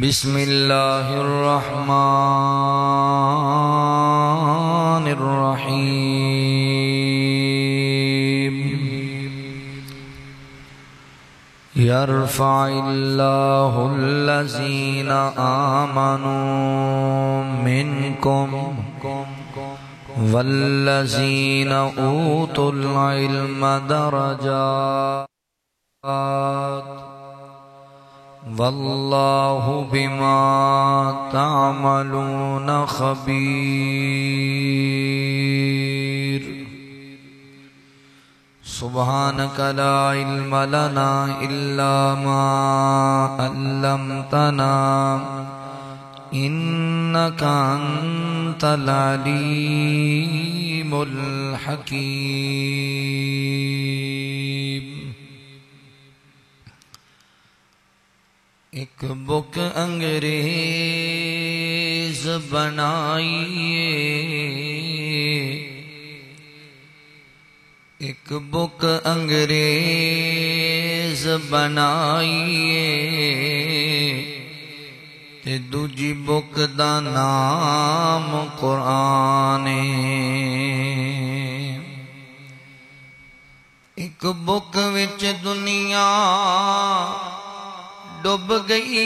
بسم اللہ الرحمن الرحیم یرفع اللہ الذین آمنوا منکم والذین اوتوا العلم درجات واللہ بما تعملون خبیر سبحانک لا علم لنا الا ما علمتنا انک انت العلیم الحکیم۔ ایک بک انگریز بنائیے، ایک بک انگریز بنائیے تے دوجی بک دا نام قرآن ہے۔ ایک بک وچ دنیا ڈوب گئی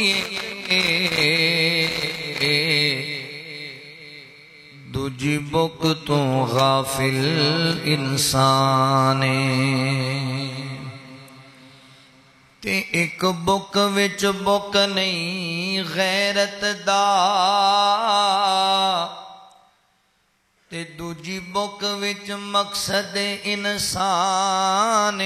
دوجی بک تو غافل انسان تے ایک بک وچ بک نہیں غیرت دا تے دوجی بک وچ مقصد انسان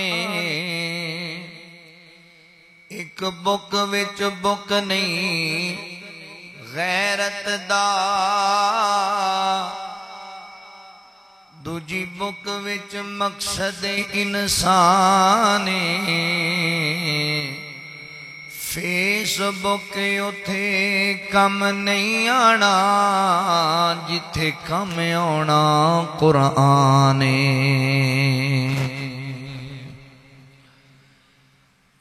ایک بک وچ بک نہیں غیرت دا دوجی بک وچ مقصد انسان فیس بک اتھے کم نہیں آنا جتھے کم آنا قرآن۔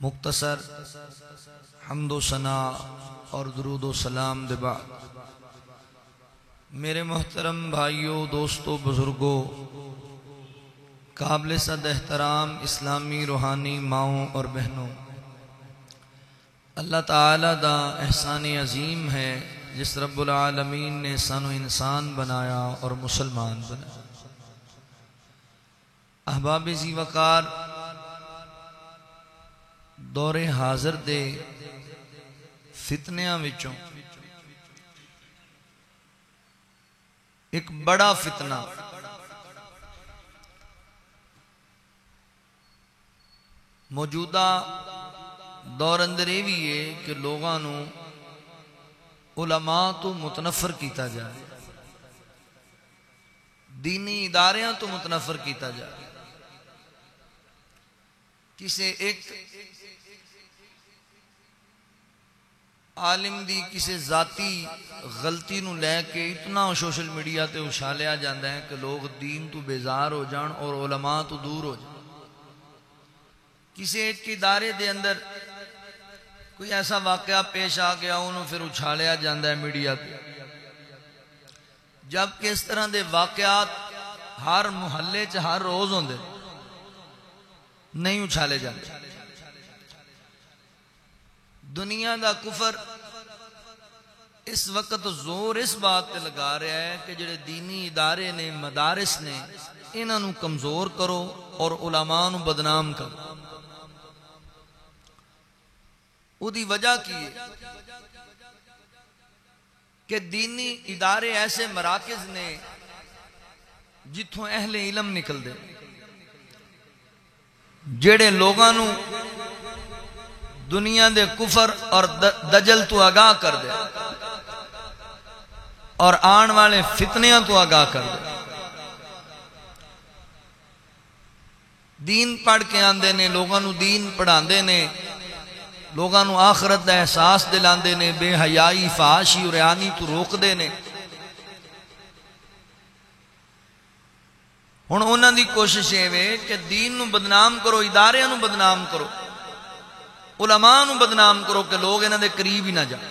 مختصر حمد و ثنا اور درود و سلام دے بعد میرے محترم بھائیوں، دوستوں، بزرگوں، قابل صد احترام اسلامی روحانی ماؤں اور بہنوں، اللہ تعالیٰ دا احسان عظیم ہے جس رب العالمین نے سانو انسان بنایا اور مسلمان بنایا۔ احباب ذی وقار، دور حاضر دے فتنیاں وچوں ایک بڑا فتنہ موجودہ دور اندر یہ بھی ہے کہ لوگاں نو علماء تو متنفر کیتا جائے، دینی اداریاں تو متنفر کیتا جائے۔ کسے ایک عالم دی کسی ذاتی غلطی نو لے کے اتنا سوشل میڈیا تے اچھالیا جاندہ ہے کہ لوگ دین تو بیزار ہو جان اور علماء تو دور ہو جان۔ کسی ایک ادارے دے اندر کوئی ایسا واقعہ پیش آ گیا انہوں پھر اچھالیا جاندہ ہے میڈیا تے، جبکہ اس طرح دے واقعات ہر محلے چ ہر روز ہوندے نہیں اچھالے جاندے۔ دنیا دا کفر اس وقت زور اس بات تے لگا رہا ہے کہ جڑے دینی ادارے نے، مدارس نے، انہاں نو کمزور کرو اور علماء نو بدنام کرو۔ او دی وجہ کی ہے کہ دینی ادارے ایسے مراکز نے جتھوں اہل علم نکل دے، جڑے لوگاں نو دنیا دے کفر اور دجل تو آگاہ کر دے اور آن والے فتنیاں تو آگاہ کر دے۔ دین پڑھ کے آندے نے، لوگاں نو دین پڑھاندے نے، لوگاں نو آخرت دا احساس دلاندے نے، بے حیائی، فحاشی اور عیانی تو روک دے نے۔ ہن انہاں دی کوشش ہے کہ دین نو بدنام کرو، ادارے نو بدنام کرو، علماء نو بدنام کرو کہ لوگ انہاں دے قریب ہی نہ جائیں۔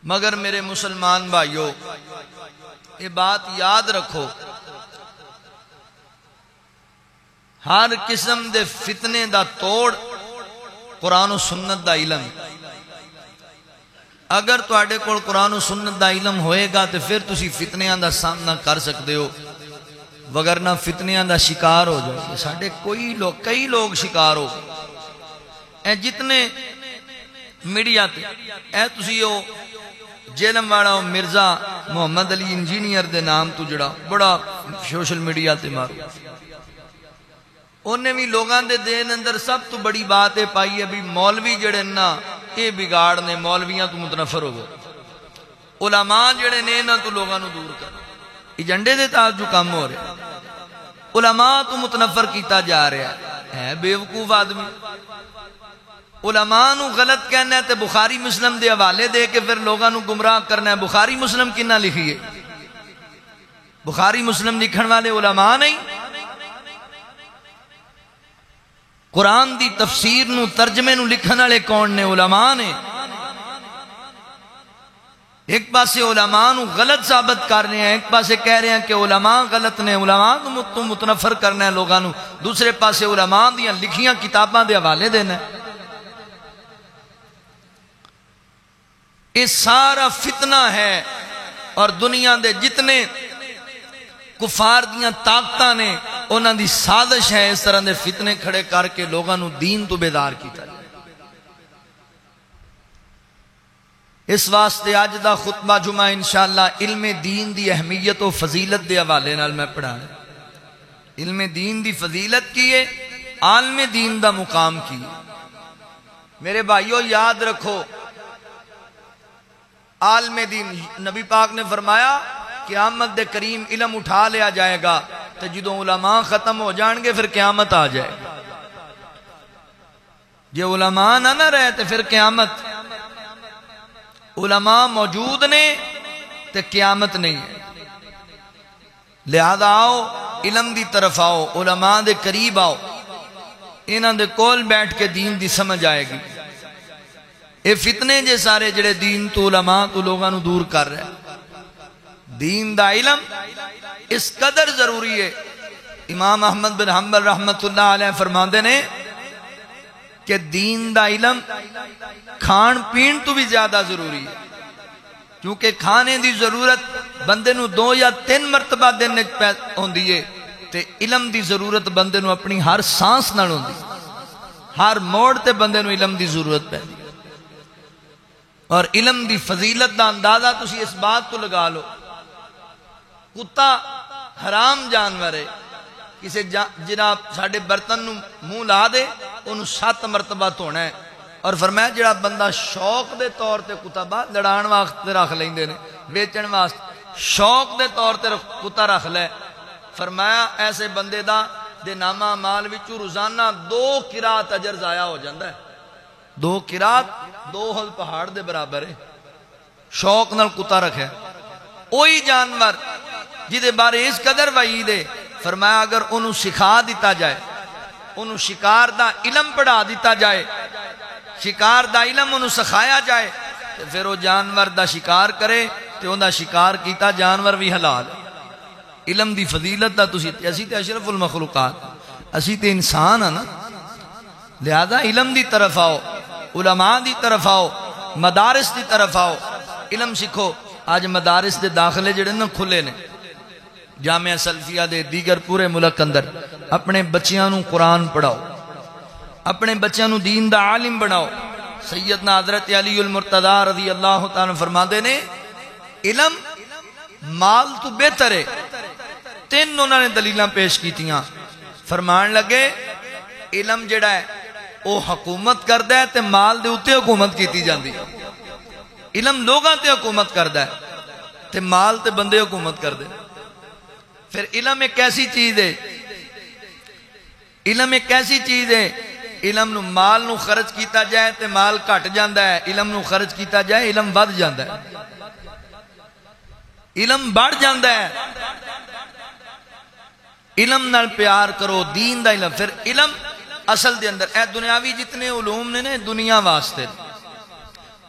مگر میرے مسلمان بھائیو یہ بات یاد رکھو، ہر قسم دے فتنے دا توڑ قرآن و سنت دا علم۔ اگر تواڈے کول قرآن و سنت دا علم ہوئے گا تو پھر تسی فتنیاں دا سامنا کر سکتے ہو، وگرنہ فتنیاں دا شکار ہو جاؤ گے۔ ساڈے کئی لوگ شکار ہو گئے، اے جتنے میڈیا تے اے تسی او جیلم والا مرزا محمد علی انجینئر دے نام تو جڑا بڑا سوشل میڈیا تے مارو، انہیں بھی لوگاں دے دین اندر سب تو بڑی بات ہے پائی ہے بھی مولوی جڑے نا یہ بگاڑ نے، مولویاں تو متنفر ہو گئے، علماء جڑے نے نا تو لوگاں نو دور کر، ایجنڈے دے تحت جو کام ہو رہے، علماء تو متنفر کیتا جا رہا ہے بے وقوف آدمی۔ علماء نو غلط کہنا ہے تے بخاری مسلم دے حوالے دے کے پھر لوگاں نو گمراہ کرنا ہے۔ بخاری مسلم کنہ لکھیے؟ بخاری مسلم لکھن والے علماء نہیں؟ قرآن دی تفسیر نو ترجمے نو لکھن والے کون نے؟ علماء نے۔ ایک پاسے علماء نو غلط ثابت کر رہے ہیں، ایک پاسے کہہ رہے ہیں کہ علماء غلط نے، علماء تو متنفر کرنا ہے لوگاں نو، دوسرے پاسے علماء دیاں لکھیاں کتاباں دے حوالے دینا ہے۔ یہ سارا فتنہ ہے، اور دنیا دے جتنے کفار دیاں طاقتاں نے انہاں دی سازش ہے اس طرح دے فتنے کھڑے کر کے لوگاں نو دین تو بیدار کیتا جائے۔ اس واسطے آج دا خطبہ جمعہ انشاءاللہ علم دین دی اہمیت و فضیلت دے حوالے نال میں پڑھا ہے۔ علم دین دی فضیلت کی ہے، عالم دین دا مقام کی ہے۔ میرے بھائیو یاد رکھو، عالم دین نبی پاک نے فرمایا قیامت دے کریم علم اٹھا لیا جائے گا، تو جدوں علماء ختم ہو جان گے پھر قیامت آ جائے گا۔ جے علماء نہ رہے تو پھر قیامت، علماء موجود نے تو قیامت نہیں ہے۔ لہذا آؤ علم دی طرف آؤ، علماء دے قریب آؤ، انہاں دے کول بیٹھ کے دین دی سمجھ آئے گی۔ اے فتنے جے سارے جڑے دین تو علماء تو لوگاں نو دور کر رہے ہیں۔ دین دا علم اس قدر ضروری ہے، امام احمد بن حنبل رحمت اللہ علیہ فرماندے نے کہ دین دا علم کھان پین تو بھی زیادہ ضروری ہے، کیونکہ کھانے دی ضرورت بندے نو 2 یا 3 مرتبہ دن ہوندی ہے، تے علم دی ضرورت بندے نو اپنی ہر سانس نال ہوندی، ہر موڑ تے بندے نو علم دی ضرورت پیندی۔ اور علم دی فضیلت دا اندازہ تسی اس بات تو لگا لو، کتا حرام جانور ہے، کسی جناب ساڑھے برتن نو منہ لا دے انہوں 7 مرتبہ دھونا ہے، اور فرمایا جڑا بندہ شوق دے طور تے کتا بعد لڑان واسطے رکھ لیندے نے، بیچن واسطے شوق دے طور تے کتا رکھ لے، فرمایا ایسے بندے دا دے نامہ مال وچوں روزانہ 2 قرات اجر ضائع ہو جاندہ ہے۔ 2 قرات 2 ہل پہاڑ دے برابر ہے، شوق نال کتا رکھے۔ اوہی جانور جدے بارے اس قدر وعید ہے، فرمایا اگر انہوں سکھا دیتا جائے، انہوں شکار دا علم پڑھا دیتا جائے، شکار دا علم انہوں سکھایا جائے، تو پھر وہ جانور دا شکار کرے تو انہوں دا شکار کیتا جانور بھی حلال ہے۔ علم دی فضیلت دا اسی تے اشرف المخلوقات، اسی تے انسان ہے نا، لہذا علم دی طرف آؤ، علماء دی طرف آؤ، مدارس دی طرف آؤ، علم سکھو۔ آج مدارس دے داخلے جڑے نا کھلے نے، جامعہ سلفیہ دے دیگر پورے ملک اندر، اپنے بچیاں نو قرآن پڑھاؤ، اپنے بچیاں نو دین دا عالم بناؤ۔ سیدنا حضرت علی المرتضی رضی اللہ تعالیٰ فرما دے نے علم مال تو بہتر ہے۔ 3 انہوں نے دلیلاں پیش کیتیاں، فرمان لگے علم جڑا ہے وہ حکومت کردہ ہے تے مال دے اتے حکومت کیتی جاندی، علم لوگاں تے حکومت کردہ ہے تے مال تے بندے حکومت کردے۔ پھر علم ایک ایسی چیز ہے، علم ایک ایسی چیز ہے، علم نو مال نو خرچ کیتا جائے تے مال گھٹ جاندا ہے، علم نو خرچ کیتا جائے علم بڑھ جاندا ہے، علم بڑھ جاندا ہے۔ علم نال پیار کرو، دین دا علم۔ پھر علم اصل دے اندر اے دنیاوی جتنے علوم نے دنیا واسطے،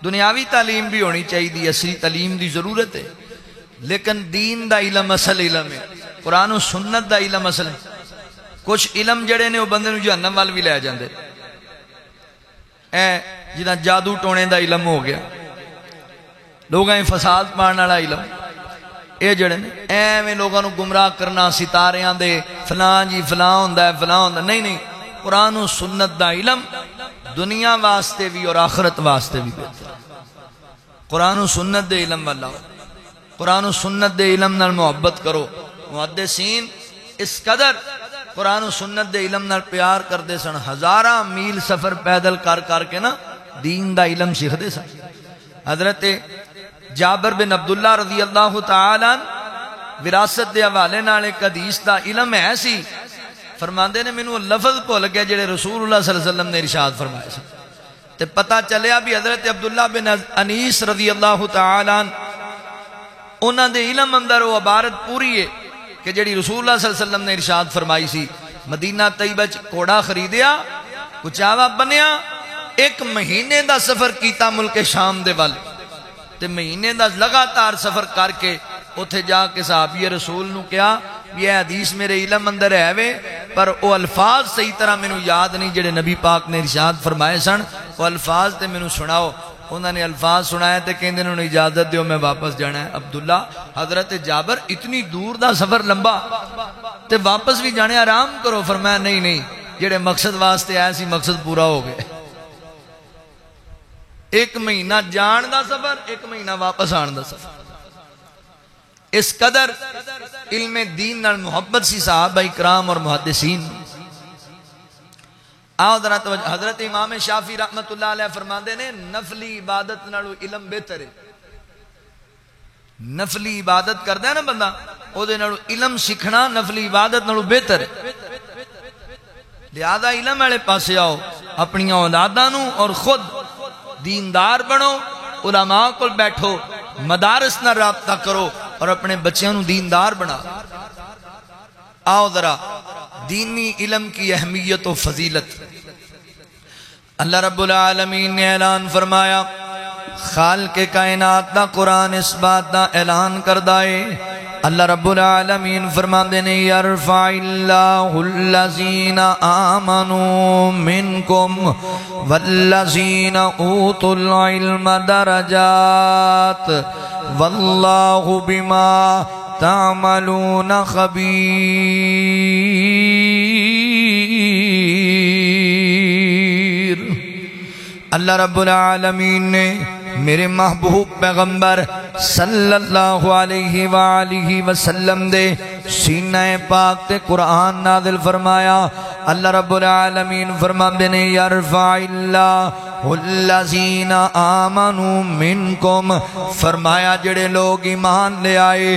دنیاوی تعلیم بھی ہونی چاہیے، اصلی تعلیم دی ضرورت ہے، لیکن دین دا علم اصل علم ہے، قرآن و سنت دا علم اصل ہے۔ کچھ علم جڑے نے وہ بندے نو جہنم وال بھی لے جاندے، جدا جادو ٹونے دا علم ہو گیا، لوگاں فساد پانے والا علم، اے جڑے نے ایویں لوگاں نو گمراہ کرنا، ستاریاں دے فلاں جی فلاں ہوندا ہے فلاں ہوندا، نہیں، قرآن و سنت دا علم دنیا واسطے بھی اور آخرت واسطے بھی بہتر ہے۔ قرآن و سنت دے علم والا ہو، قرآن و سنت دے علم نال محبت کرو۔ محدثین اس قدر قرآن و سنت دے علم نال پیار کردے سن، ہزاراں میل سفر پیدل کر کر کے نا دین دا علم سیکھدے سن۔ حضرت جابر بن عبداللہ رضی اللہ تعالی وراثت دے حوالے نال ایک حدیث دا علم ہے سی، فرماندے نے مینوں لفظ بھول گیا جڑے رسول اللہ صلی اللہ علیہ وسلم نے ارشاد فرمائے سن، تے پتہ چلیا بھی حضرت عبداللہ بن انیس رضی اللہ تعالی انہاں دے علم اندر وہ عبارت پوری ہے کہ جڑی رسول اللہ صلی اللہ علیہ وسلم نے ارشاد فرمائی سی، مدینہ طیبہ چ گھوڑا خریدیا، کچاوا بنیا، 1 مہینے دا سفر کیتا ملک شام دے وال، تے مہینے دا لگاتار سفر کر کے اتھے جا کے صحابی رسول نو کیا یہ حدیث میرے علم اندر ہے وے، پر او الفاظ صحیح طرح مینوں یاد نہیں جڑے نبی پاک نے ارشاد فرمائے سن، وہ الفاظ تے مینوں سناؤ۔ انہوں نے الفاظ سنایا تے کہندے انہوں نے اجازت دیو میں واپس جانا ہے۔ عبداللہ حضرت جابر اتنی دور دا سفر لمبا تے واپس بھی جانے، آرام کرو۔ فرمایا نہیں، جڑے مقصد واسطے آئے سی مقصد پورا ہو گئے، 1 مہینہ جان دا سفر، 1 مہینہ واپس آن دا سفر۔ اس قدر علم دین نال محبت سی صحابہ اکرام اور محدثین۔ حضرت امام شافعی رحمت اللہ علیہ فرماندے نے نفلی عبادت نالو علم بہتر ہے۔ نفلی عبادت کردا ہے نا بندہ، او دے نالو علم سیکھنا نفلی عبادت نالو بہتر ہے۔ لہذا علم والے پاسے آؤ، اپنی اولاداں نو اور خود دیندار بنو، علماء کول بیٹھو، مدارس نہ رابطہ کرو اور اپنے بچیاں نو دیندار بنا۔ آؤ ذرا دینی علم کی اہمیت و فضیلت۔ اللہ رب العالمین نے اعلان فرمایا، خالق کائنات دا قرآن اس بات دا اعلان کردہ ہے۔ اللہ رب العالمین فرماندے نے یرفع اللہ الذین آمنوا منکم والذین اوتوا العلم درجات واللہ بما تعملون خبیر۔ اللہ رب العالمین نے میرے محبوب پیغمبر صلی اللہ علیہ وآلہ وسلم دے سینہ پاک تے قرآن نازل فرمایا۔ اللہ رب العالمین فرماندے نے یرفع اللہ الذین آمنوا منکم، فرمایا جڑے لوگ ایمان لے آئے،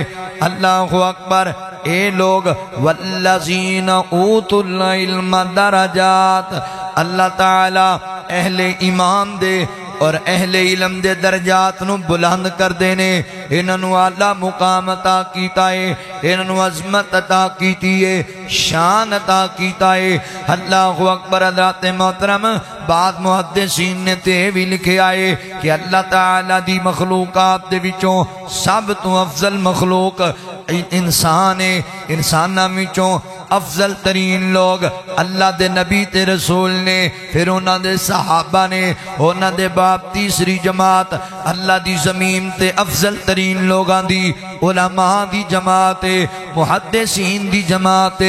اللہ اکبر، اے لوگ، والذین اوتوا العلم درجات، اللہ تعالی اہل ایمان دے اور اہل علم دے درجات نو بلند کر دینے، انہوں اعلیٰ مقام عطا کیتا ہے، انہوں عظمت عطا کیتی ہے، شان عطا کیتا ہے۔ اللہ اکبر۔ حضرات محترم، بعض محدثین نے تے بھی لکھے آئے کہ اللہ تعالیٰ دی مخلوقات دے وچوں سب تو افضل مخلوق انسان ہے، انسانہ وچوں افضل ترین لوگ اللہ دے نبی تے رسول نے، پھر انہاں دے صحابہ نے، انہاں دے باپ تیسری جماعت، اللہ دی زمین تے افضل ترین لوگاں دی علماء دی جماعت، محدثین دی جماعت،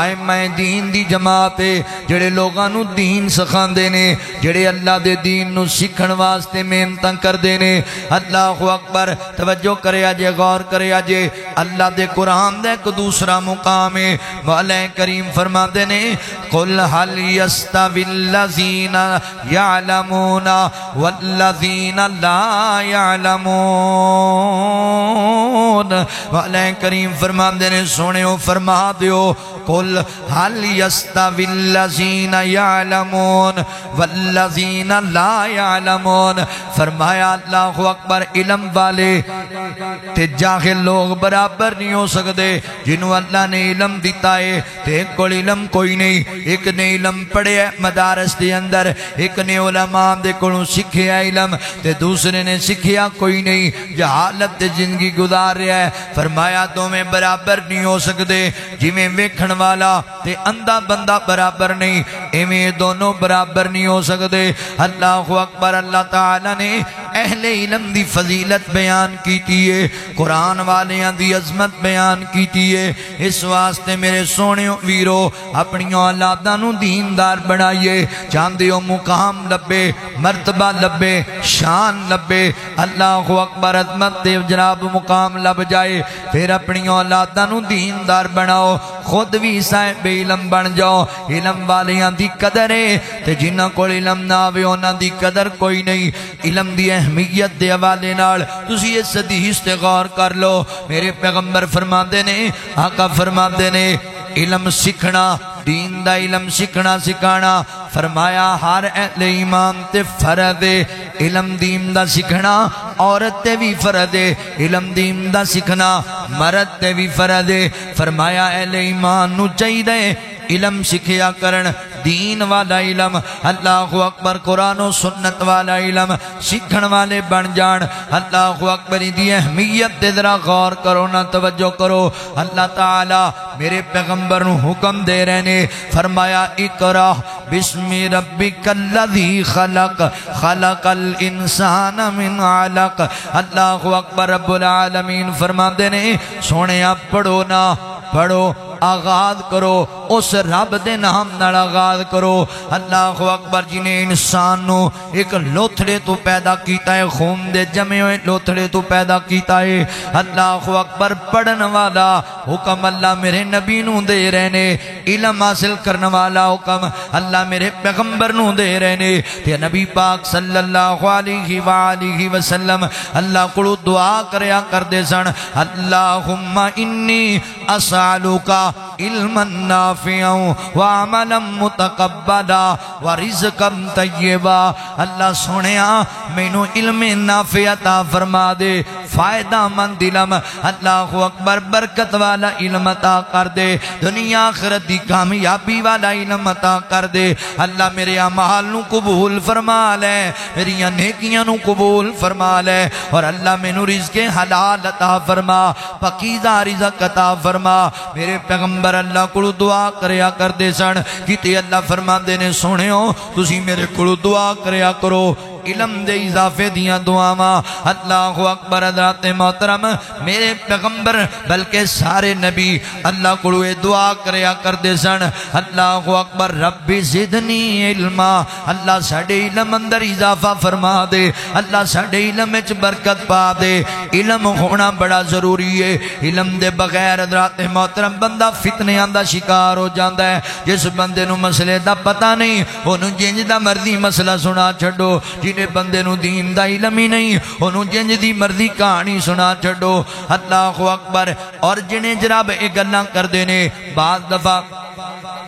ائمہ دین دی جماعت، جڑے لوگاں نو دین سکھاندے نے، جڑے اللہ دے دین نو سیکھن واسطے محنتاں کردے نے۔ اللہ اکبر۔ توجہ کرے اجے، غور کرے اجے، اللہ دے قرآن دے ایک دوسرا مقام ہے۔ مولا کریم فرماتے نے قل هل يستوي الذين يعلمون والذين لا يعلمون۔ مولا کریم فرماتے نے سنو، فرما دیو قل هل يستوي الذين يعلمون والذين لا يعلمون۔ فرمایا اللہ اکبر، علم والے تے جاہل لوگ برابر نہیں ہو سکتے۔ جنہوں اللہ نے علم دیتا ہے، جائے تے کول علم کوئی نہیں ایک نے علم پڑھیا مدارس دے اندر ایک نے علماء دے کولوں سکھیا علم تے دوسرے نے سکھیا کوئی نہیں جہالت تے زندگی گزار رہا ہے فرمایا دوویں برابر نہیں ہو سکدے جویں ویکھن والا تے اندھا بندہ برابر نہیں ایویں دونوں برابر نہیں ہو سکدے اللہ اکبر اللہ تعالی نے اہل علم دی فضیلت بیان کیتی ہے قرآن والیاں دی عظمت بیان کیتی ہے اس واسطے میرے سونے ویرو اپنی اولاداں نو دیندار بنائیے چاندے ہو مقام لبے مرتبہ لبے شان لبے اللہ اکبر عظمت دے جناب مقام لب جائے پھر اپنی اولاداں نو دیندار بناؤ خود بھی صاحب علم بن جاؤ علم والیاں دی قدر ہے تے جنہاں کول علم نہ آوے انہاں دی قدر کوئی نہیں علم دی اہمیت دے حوالے نال تسی اس حدیث تے غور کر لو میرے پیغمبر فرماندے نے آقا فرماندے نے علم سکھنا دین دا علم سکھنا سکھانا فرمایا ہر اہل ایمان تے فرض ہے علم دین دا سکھنا عورت تے بھی فرض ہے علم دین دا سکھنا مرد تے بھی فرض ہے فرمایا اہل ایمان نو چاہیے علم سکھیا کرن دین والا علم اللہ اکبر قرآن و سنت والا علم سکھن والے بن جان اللہ اکبر دی اہمیت دے ذرا غور کرو نہ توجہ کرو اللہ تعالی میرے پیغمبر نو حکم دے رہے نے فرمایا اقرا بسم ربک الذی خلق خلق الانسان من علق اللہ اکبر رب العالمین فرماندے نے سونیا پڑھو نہ پڑھو آغاز کرو اس رب دے نام نال آغاز کرو اللہ اکبر جنہیں انسان نو ایک لوتھڑے تو پیدا کیتا ہے خون دے جمے ہوئے لوتھڑے تو پیدا کیتا ہے اللہ اکبر پڑھن والا حکم اللہ میرے نبی نو دے رہنے علم حاصل کرنے والا حکم اللہ میرے پیغمبر نو دے رہنے تے نبی پاک صلی اللہ علیہ وآلہ وسلم اللہ کو دعا کریا کر دے سن اللہم انی اسالوکا علما نافعا وعملا متقبلا ورزقا طیبا اللہ سنیا مینو علم نافع عطا فرما دے فائدہ مند علم اللہ اکبر برکت والا علم عطا کر دے دنیا آخرت دی کامیابی والا علم عطا کر دے اللہ میرے اعمال نو قبول فرما لے میری نیکیاں نو قبول فرما لے اور اللہ مینو رزق حلال عطا فرما پاکیزہ رزق عطا فرما میرے پیغمبر اللہ کو دعا کریا کر دے سن کیتے اللہ فرما دے نے سونےو تسی میرے کو دعا کریا کرو علم دے اضافے دیاں دعاواں اللہ اکبر حضرات محترم میرے پیغمبر بلکہ سارے نبی اللہ کو دعا کریا کر دے سن اللہ اکبر رب زدنی علما اللہ ساڈے علم اندر اضافہ فرما دے اللہ ساڈے علم وچ برکت پا دے علم ہونا بڑا ضروری ہے علم دے بغیر حضرات محترم بندہ فتنیاں دا شکار ہو جاندا ہے جس بندے نو مسئلے دا پتہ نہیں اونوں جنج دا مرضی مسئلہ سنا چھڈو جنے بندے نو دین دا علم ہی نہیں انہوں جنج دی مرضی کہانی سنا چھڑو اللہ اکبر اور جنہیں جراب ایک گلاں کر دینے بعض دفعہ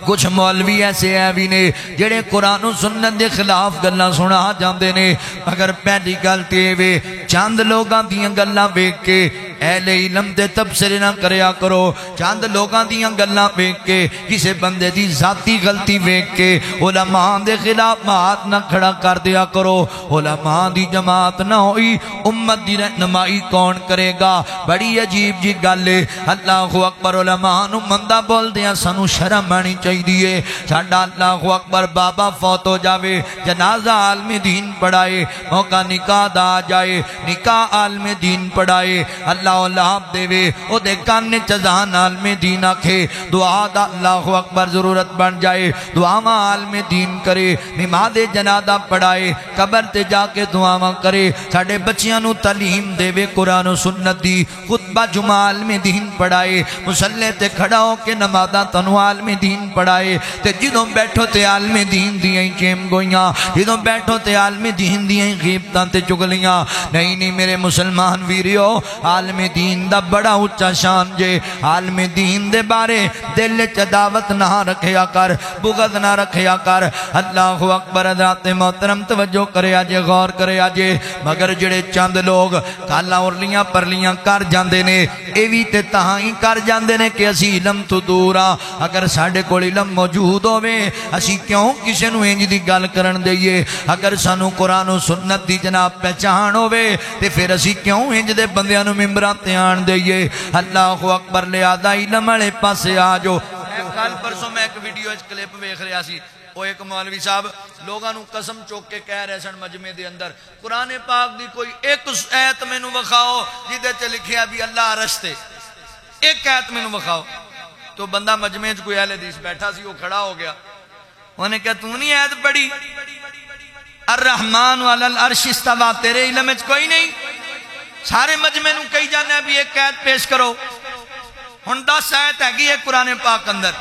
کچھ مولوی ایسے ہیں بھی نے جڑے قرآن و سنت دے خلاف گلاں سنا جاندے نے اگر پہلی گل تے وے چاند لوگاں دیاں گلاں ویکھ کے اہل علم دے تبصرے نہ کریا کرو چاند لوگاں دیاں گلاں ویکھ کے کسے بندے دی ذاتی غلطی ویکھ کے علماء دے خلاف ہاتھ نہ کھڑا کر دیا کرو علماء دی جماعت نہ ہوئی امت دی رہنمائی کون کرے گا بڑی عجیب جی گل ہے اللہ اکبر علماء نو مندہ بول دیا سانو شرم آنی چاہیے ساڈا اللہ اکبر بابا فوت ہو جاوے جنازہ عالم دین پڑھائے موقع نکاح دا جائے نکاح عالم دین پڑھائے اللہ اولاد دے وے او دے کانے چزان عالم دین آکھے دعا دا اللہ اکبر ضرورت بن جائے دعاواں عالم دین کرے نماز جنازہ پڑھائے قبر تے جا کے دعاواں کرے ساڈے بچیاں نو تعلیم دے وے قرآن و سنت دی خطبہ جمعہ عالم دین پڑھائے مصلی تے کھڑا ہو کے نمازاں تنو عالم دین پڑھائے تے جدوں بیٹھو تے عالم دین دیاں چیم گویاں جدوں بیٹھو تے عالم دین دیاں غیبتاں تے چگلیاں نہیں میرے مسلمان ویریو عالم عالم دین دا بڑا اچا شان جے عالم دین دے بارے دل چداوت نہ رکھیا کر بغض نہ رکھیا کر اللہ اکبر حضرات محترم توجہ کرے آجے غور کرے آجے مگر جڑے چند لوگ کالا ارلیاں پرلیاں کر جاندے نے ایوی تے تہاں کر جاندے نے کہ اسی علم تو دورا اگر ساڑھے کو علم موجود ہوئے اسی کیوں کسے نو انج دی گل کرن دئیے اگر سانو قرآن و سنت دی جناب پہچان ہوئے تے پھر اسی کیوں انج دے بندیاں نو ممبران تیان دئیے اللہ اکبر لے آدھا علم والے پاسے آجو کل پرسوں میں ایک ویڈیو اچ کلپ ویکھ رہا سی وہ ایک مولوی صاحب لوگاں نو قسم چوک کے کہہ رہے سن مجمع دے اندر قرآن پاک دی کوئی ایک آیت میں نو وکھاؤ جدے چ لکھیا بھی اللہ عرش تے ایک آیت میں نو وکھاؤ تو بندہ مجمع چ کوئی اہل حدیث بیٹھا سی وہ کھڑا ہو گیا انہوں نے کہا تو نہیں آیت پڑھی الرحمن علی العرش استوی تیرے علم وچ کوئی نہیں سارے مجمع نو کہی جانا ہے بھی ایک آیت پیش کرو ہن 10 آیت ہے قرآن پاک اندر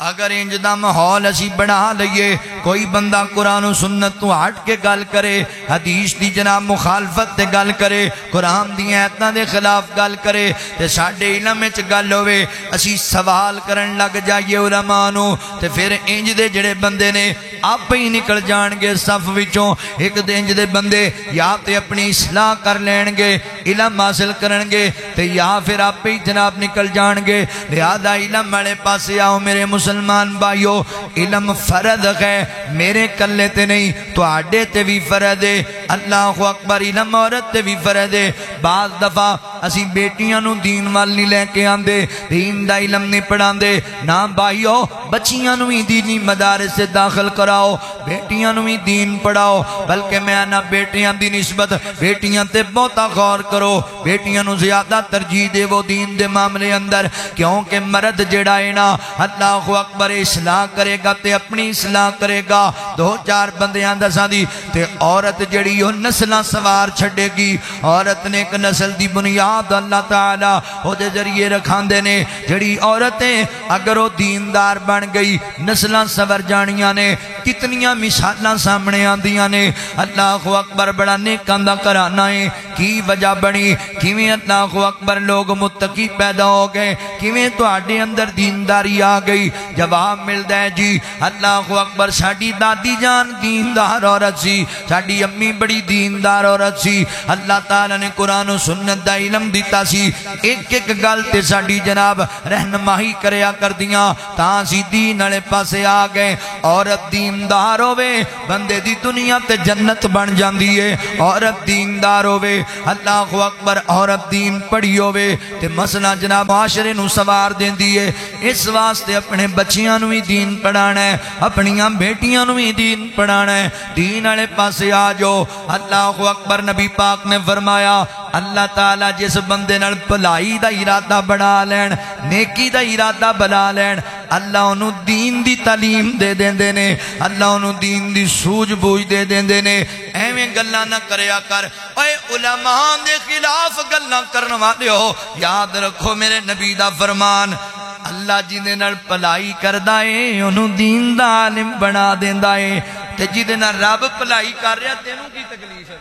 اگر انج دا ماحول اسی بڑھا لئیے کوئی بندہ قرآن و سنت تو ہٹ کے گل کرے حدیث دی جناب مخالفت تے گل کرے قرآن دی آیتاں دے خلاف گل کرے تے ساڈے علم وچ گل ہوے اسی سوال کرن لگ جائیے علماء نو تے پھر انج دے جڑے بندے نے آپ ہی نکل جان گے صف وچوں ایک دے انج دے بندے یا تے اپنی اصلاح کر لین گے علم حاصل کرن گے تے یا پھر آپ ہی جناب نکل جان گے لہذا علم والے پاسے آؤ میرے مسلمان بھائیو علم فرد ہے میرے کلے تے نہیں تو آڈے تے بھی فرد ہے اللہ اکبر علم عورت تے بھی فرد ہے بعض دفعہ اسی بیٹیاں نو دین وال نہیں لے کے آندے دین دا علم نہیں پڑھان دے نا بھائیو بچیاں نو ہی دینی مدارس سے داخل کراؤ بیٹیاں نو ہی دین پڑھاؤ بلکہ میں آنا بیٹیاں دی نسبت بیٹیاں تے بہتا غور کرو بیٹیاں نو زیادہ ترجیح دے وہ دین دے معاملے اندر کیونکہ مرد جڑا ہے نا اللہ اکبر اصلاح کرے گا تے اپنی اصلاح کرے گا 2-4 بندیاں دساں دی تے عورت جڑی ہو نسلہ سوار چھڑے گی عورت نے ایک نسل دی بنیاد اللہ تعالیٰ ہو دے ذریعے رکھان دینے جڑی عورتیں اگر وہ دیندار بن گئی نسلہ سور جانیاں نے کتنیاں مثالہ سامنے آندیاں نے اللہ اکبر بڑا نیکاں دا کرانا ہے کی وجہ بڑی کیویں اللہ اکبر لوگ متقی پیدا ہو گئے کیویں تو آڈے اندر دینداری آ گئی جواب ملتا ہے جی اللہ اکبر ساڑی دادی جان دیندار عورت سی ساڑی امی بڑی دیندار عورت سی اللہ تعالیٰ نے قرآن و سنت دا علم دیتا سی ایک ایک گل تے ساڑی جناب رہنمائی کریا کر دیاں تاں سی دین والے پاسے آ گئے عورت دیندار ہوے بندے دی دنیا تے جنت بن جاندی ہے عورت دیندار ہوے اللہ اکبر عورت دین پڑھی ہوے تے مسئلہ جناب معاشرے نو سوار دیندی ہے اس واسطے اپنے بچیاں نو ہی دین پڑھانا ہے اپنیاں بیٹیاں نو ہی دین پڑھانا ہے دین والے پاسے آ جاؤ اللہ اکبر نبی پاک نے فرمایا اللہ تعالیٰ جس بندے نال بھلائی دا ارادہ بنا لین نیکی دا ارادہ بنا لین اللہ انہوں دین دی تعلیم دے دیندے نے اللہ انہوں دین دی سوجھ بوجھ دے دیندے نے ایویں گلاں نہ کریا کر اے علماء دے خلاف گلاں کرن والے ہو یاد رکھو میرے نبی دا فرمان اللہ جیندے نال بھلائی کردا ہے انہوں دین دا عالم بنا دیندا ہے تے جیندے نال رب بھلائی کر رہا تینوں کی تکلیف ہے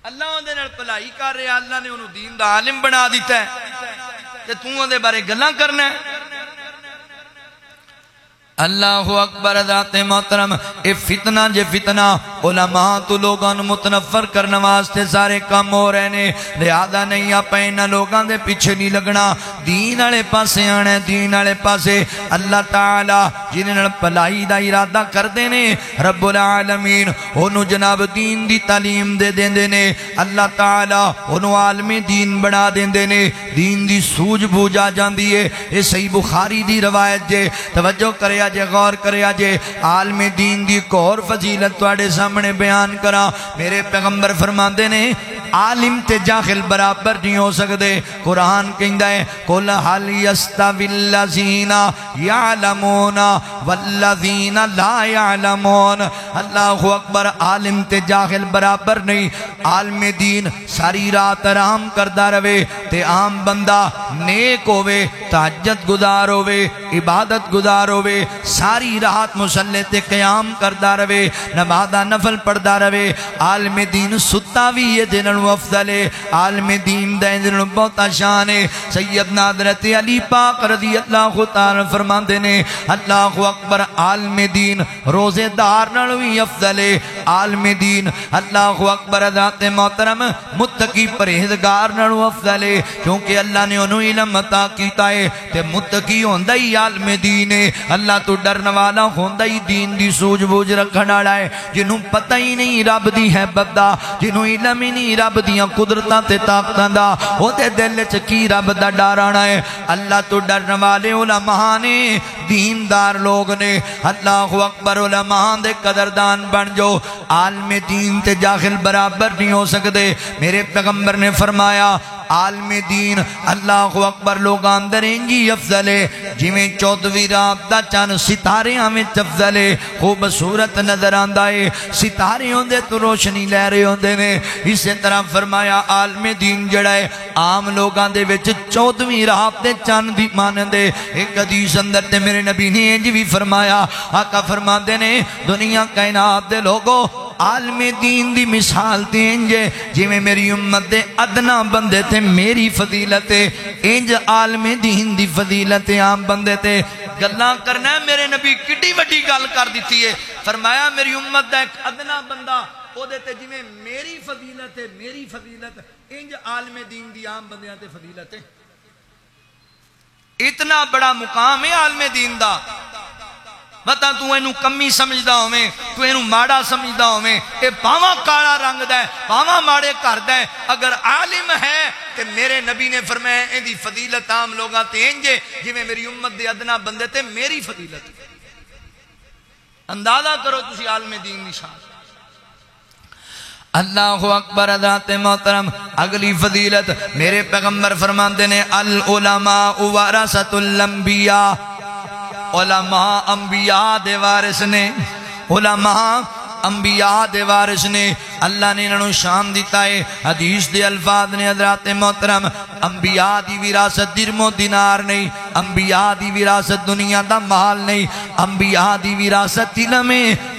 اللہ اندے نال بھلائی کر رہا اللہ نے انہوں دین دا عالم بنا دیتا ہے تے تو اندے بارے گلاں کرنا ہے اللہ اکبر ذات محترم اے فتنہ جے فتنہ علماء تو لوگاں متنفر کرنے واسطے سارے کام ہو رہے نے لہذا نہیں آپ انہاں لوگاں دے پیچھے نہیں لگنا دین والے پاسے آنا دین والے پاسے اللہ تعالی جنہاں نال بھلائی دا ارادہ کردے نے رب العالمین انہوں جناب دین دی تعلیم دے دیندے نے اللہ تعالی انہوں عالم دین بنا دیندے نے دین دی سوجھ بوجھ آ جاندی ہے یہ صحیح بخاری دی روایت جے توجہ کریا جے غور کریا جے عالم دین دی ایک اور فضیلت تواڈے سامنے بیان کرا میرے پیغمبر فرماندے نے عالم تے جاہل برابر نہیں ہو سکتے قرآن کہندا ہے قل هل يستوي الذين يعلمون والذين لا يعلمون اللہ اکبر عالم تے جاہل برابر نہیں عالم دین ساری رات آرام کردا رہے تے عام بندہ نیک ہوے تہجد گزار ہوے عبادت گزار ہوے ساری رات مصلی تے قیام کردا رہے نماز نفل پڑھدا رہے عالم دین ستا بھی یہ دن نالو افضل ہے عالم دین دا انج نالو بہت شان ہے سیدنا حضرت علی پاک رضی اللہ تعالی فرماندے نے اللہ اکبر عالم دین روزے دار نالو بھی افضل ہے عالم دین اللہ اکبر ذات محترم متقی پرہیزگار نالو افضل ہے کیونکہ اللہ نے انہوں علم عطا کیتا ہے تے متقی ہوندہ ہی عالم دین ہے اللہ تو ڈرن والا ہوندہ ہی دین دی سوج بوجھ رکھنا ہے جنہوں پتہ ہی نہیں رب دی حیبت دا جنہوں علم ہی نہیں رب دیاں قدرتاں تے طاقتاں دا ہوتے دل چکی رب دا ڈارانا ہے اللہ تو ڈرن والے علماء نے دیندار لوگ نے اللہ اکبر علماء دے قدردان بن جو عالم دین تے جاہل برابر نہیں ہو سکتے میرے پیغمبر نے فرمایا عالم دین اللہ اکبر لوگ اندر انجی افضل ہے جویں 14ویں رات دا چاند ستارے ہمیں افضل ہے خوبصورت نظر آندا ہے ستارے ہوندے تو روشنی لے رہے ہوندے نے اسی طرح فرمایا عالم دین جڑا ہے عام لوگاں دے وچ 14ویں رات دے چاند دی مانندے ایک حدیث اندر تے میرے نبی نے انج بھی فرمایا آقا فرماندے نے دنیا کائنات دے لوگوں عالم دین دی مثال تے انج جویں میری امت دے ادنا بندے تے میری فضیلت انج عالم دین دی فضیلت عام بندے تے گلاں کرنا ہے میرے نبی کڈی وڈی گل کر دیتی ہے فرمایا میری امت دا ایک ادنا بندہ او دے تے جویں میری فضیلت انج عالم دین دی عام بندیاں تے فضیلت اتنا بڑا مقام ہے عالم دین دا بتا تو اینو کمی سمجھدا ہوویں تو اینو ماڑا سمجھدا ہوویں اے باواں کالا رنگ دا ہے باواں ماڑے کردا ہے اگر عالم ہے کہ میرے نبی نے فرمایا ان دی فضیلت عام لوگاں تے انج جویں میری امت دے ادنا بندے تے میری فضیلت اندازہ کرو تسی عالم دین دی شان اللہ اکبر ذات محترم اگلی فضیلت میرے پیغمبر فرماندے نے العلماء ورثۃ الانبیاء علماء انبیاء دے وارث نے علماء انبیاء دے وارث نے اللہ نے انہوں شان دیتا ہے حدیث دے الفاظ نے حضرات محترم انبیاء دی وراثت درم و دینار نہیں انبیاء دی وراثت دنیا دا مال نہیں انبیاء دی وراثت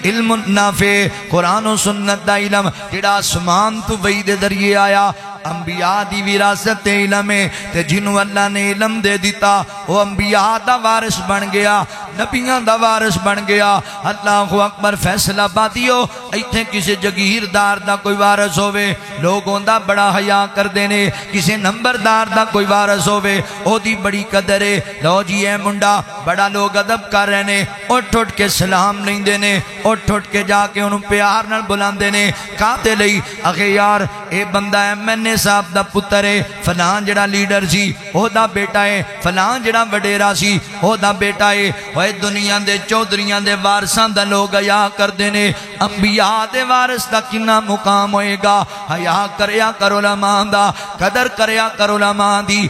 علم نافع قرآن و سنت دا علم جڑا آسمان تو وحی دے ذریعے آیا انبیاء دی وراثت علم ہے تے جنہوں اللہ نے علم دے دیتا وہ انبیاء دا وارث بن گیا نبیاں دا وارث بن گیا اللہ اکبر فیصلہ بادیو ایتھے کسی جگیردار دا کوئی وارث ہوئے لوگوں دا بڑا حیاء کر دینے کسی نمبردار دا کوئی وارث ہوئے او دی بڑی قدر ہے لو جی اے منڈا بڑا لوگ ادب کر رہنے اٹھ کے سلام نہیں دینے اٹھ کے جا کے انہوں پیار نال بلان دینے کہتے لئی اخے یار اے بندہ ہے میں نے صاحب دا پتر ہے فلان جڑا لیڈر سی او دا بیٹا ہے فلان جڑا وڈیرا سی او دا بیٹا ہے اوے دنیا دے چودھریاں دے وارثان دا لوگ حیا کر دینے انبیاء دے وارث دا کنا مقام ہوئے گا حیا کریا کرو علماء دا قدر کریا کرو علماء دی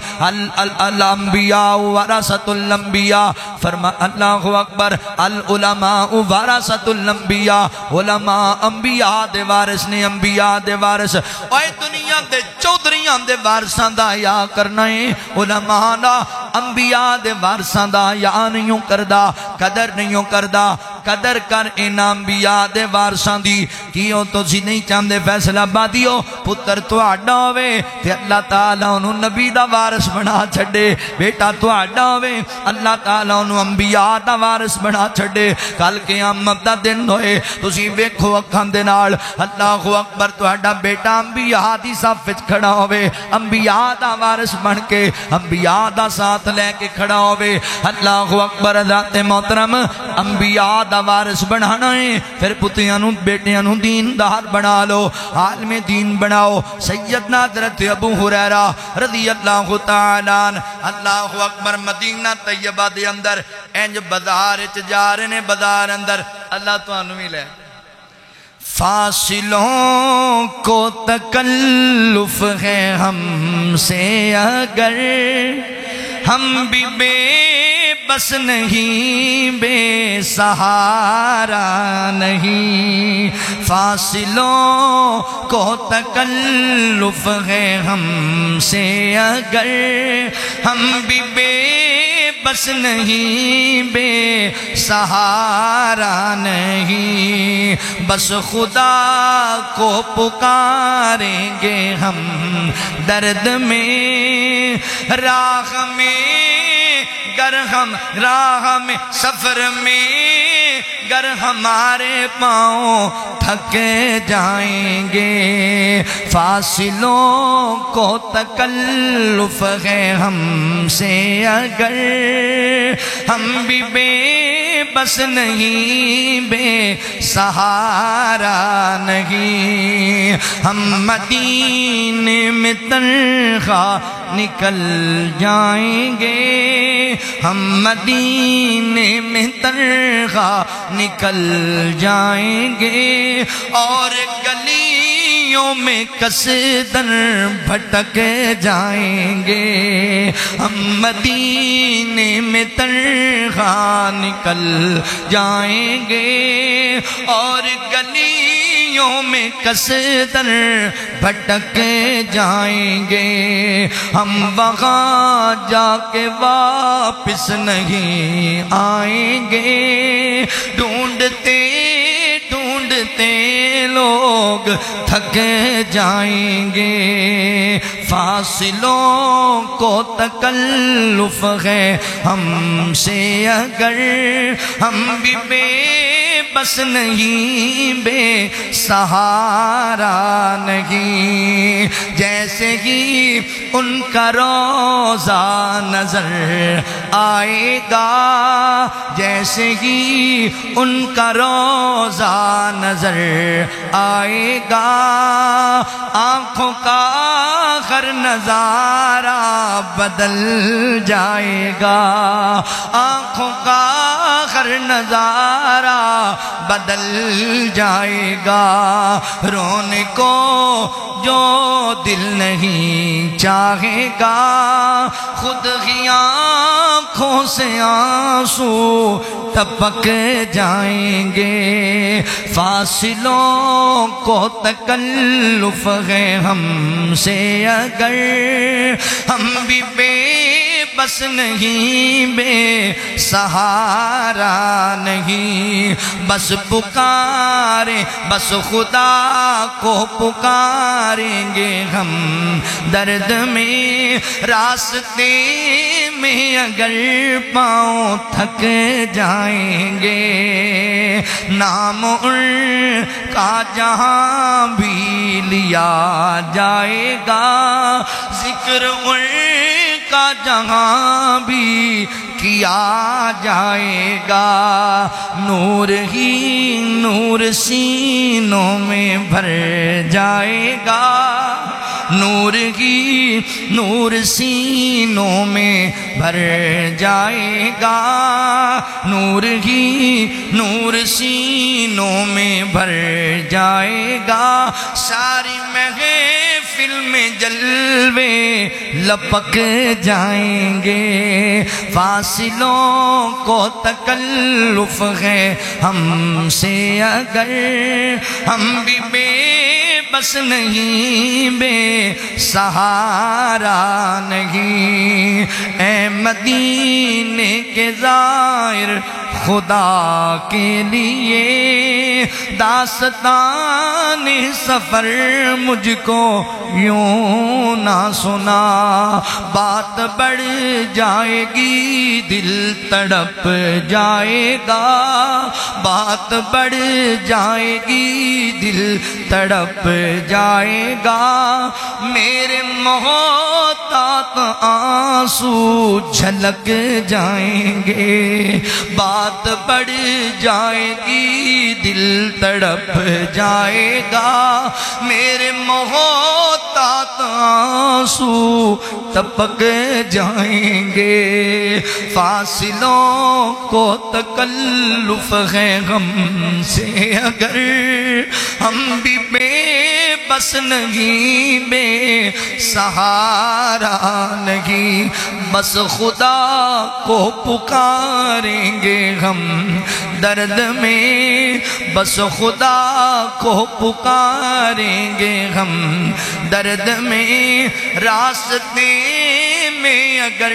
الانبیاء ورثۃ الانبیاء فرما اللہ اکبر العلماء ورثۃ الانبیاء علماء انبیاء دے وارث نے انبیاء دے وارث اوے دنیا دے چودھریاں دے وارثان دا حیا کرنا ہے علماء دا انبیاء دے وارثان دا حیا نہیں کردا قدر نہیں کردا قدر کر ان انبیاء دے وارثان دی کیوں تو سی نہیں چاندے فیصلہ بادیو پتر تہاڈا ہوے تے اللہ تعالی انہوں نبی دا وارث بنا چھڈے بیٹا تہاڈا ہوے اللہ تعالی انہوں انبیاء دا وارث بنا چھڈے کل قیامت دا دن ہوئے تسی ویکھو اکھاں دے نال اللہ اکبر تہاڈا بیٹا انبیاء دی صف وچ کھڑا ہوے انبیاء دا وارث بن کے انبیاء دا ساتھ لے کے کھڑا ہوے اللہ اکبر ذات محترم انبیاء دا وارث بنانا ہے پھر پتیاں نوں بیٹیاں نوں دیندار بنا لو عالم دین بناؤ سیدنا حضرت ابو ہریرہ رضی اللہ تعالیٰ عنہ اللہ اکبر مدینہ طیبہ دے اندر انج بازار وچ جا رہے نے بازار اندر اللہ تانوں بھی لے فاصلوں کو تکلف ہے ہم سے اگر ہم بھی بے بس نہیں بے سہارا نہیں فاصلوں کو تکلف ہے ہم سے اگر ہم بھی بے بس نہیں، بے سہارا نہیں، بس خدا کو پکاریں گے ہم درد میں، راہ میں گر ہم راہ میں سفر میں گر ہمارے پاؤں تھک جائیں گے، فاصلوں کو تکلف ہے ہم سے اگر، ہم بھی بے بس نہیں، بے سہارا نہیں، ہم مدینے میں تنہا نکل جائیں گے، ہم مدینے میں تنہا نکل جائیں گے، اور گلیوں میں قصدن بھٹک جائیں گے، ہم مدینے میں تنہا نکل جائیں گے، اور گلیوں میں قصدن بھٹک جائیں گے، ہم وہاں جا کے واپس نہیں آئیں گے، ڈھونڈتے ڈھونڈتے لوگ تھک جائیں گے، فاصلوں کو تکلف ہے ہم سے اگر، ہم بھی بے بس نہیں، بے سہارا نہیں، جیسے ہی ان کا روضہ نظر آئے گا، جیسے ہی ان کا روضہ نظر آئے گا، آنکھوں کا ہر نظارہ بدل جائے گا، آنکھوں کا ہر نظارہ بدل جائے گا، رونے کو جو دل نہیں چاہے گا، خود ہی آنکھوں سے آنسو ٹپک جائیں گے، فاصلوں کو تکلف ہے ہم سے اگر، ہم بھی بے بس نہیں، بے سہارا نہیں، بس پکاریں، بس خدا کو پکاریں گے ہم درد میں، راستے میں اگر پاؤں تھک جائیں گے، نام ان کا جہاں بھی لیا جائے گا، ذکر ان کا جہاں بھی کیا جائے گا، نور ہی نور سینوں میں بھر جائے گا، نور ہی نور سینوں میں بھر جائے گا، نور ہی نور سینوں میں بھر جائے گا، ساری محفل میں جلوے لپک جائیں گے، فاصلوں کو تکلف ہے ہم سے اگر، ہم بھی بے بس نہیں، بے سہارا نہیں، اے مدینے کے زائر خدا کے لیے داستان سفر مجھ کو یوں نہ سنا، بات بڑھ جائے گی دل تڑپ جائے گا، بات بڑھ جائے گی دل تڑپ جائے گا، میرے محتاط آنسو جھلک جائیں گے، بات بڑھ جائے گی دل تڑپ جائے گا، میرے محتاط آنسو ٹپک جائیں گے، فاصلوں کو تکلف ہے غم سے اگر، ہم بھی بے بس نہیں، بے سہارا نہیں، بس خدا کو پکاریں گے ہم درد میں، بس خدا کو پکاریں گے ہم درد میں، راستے میں اگر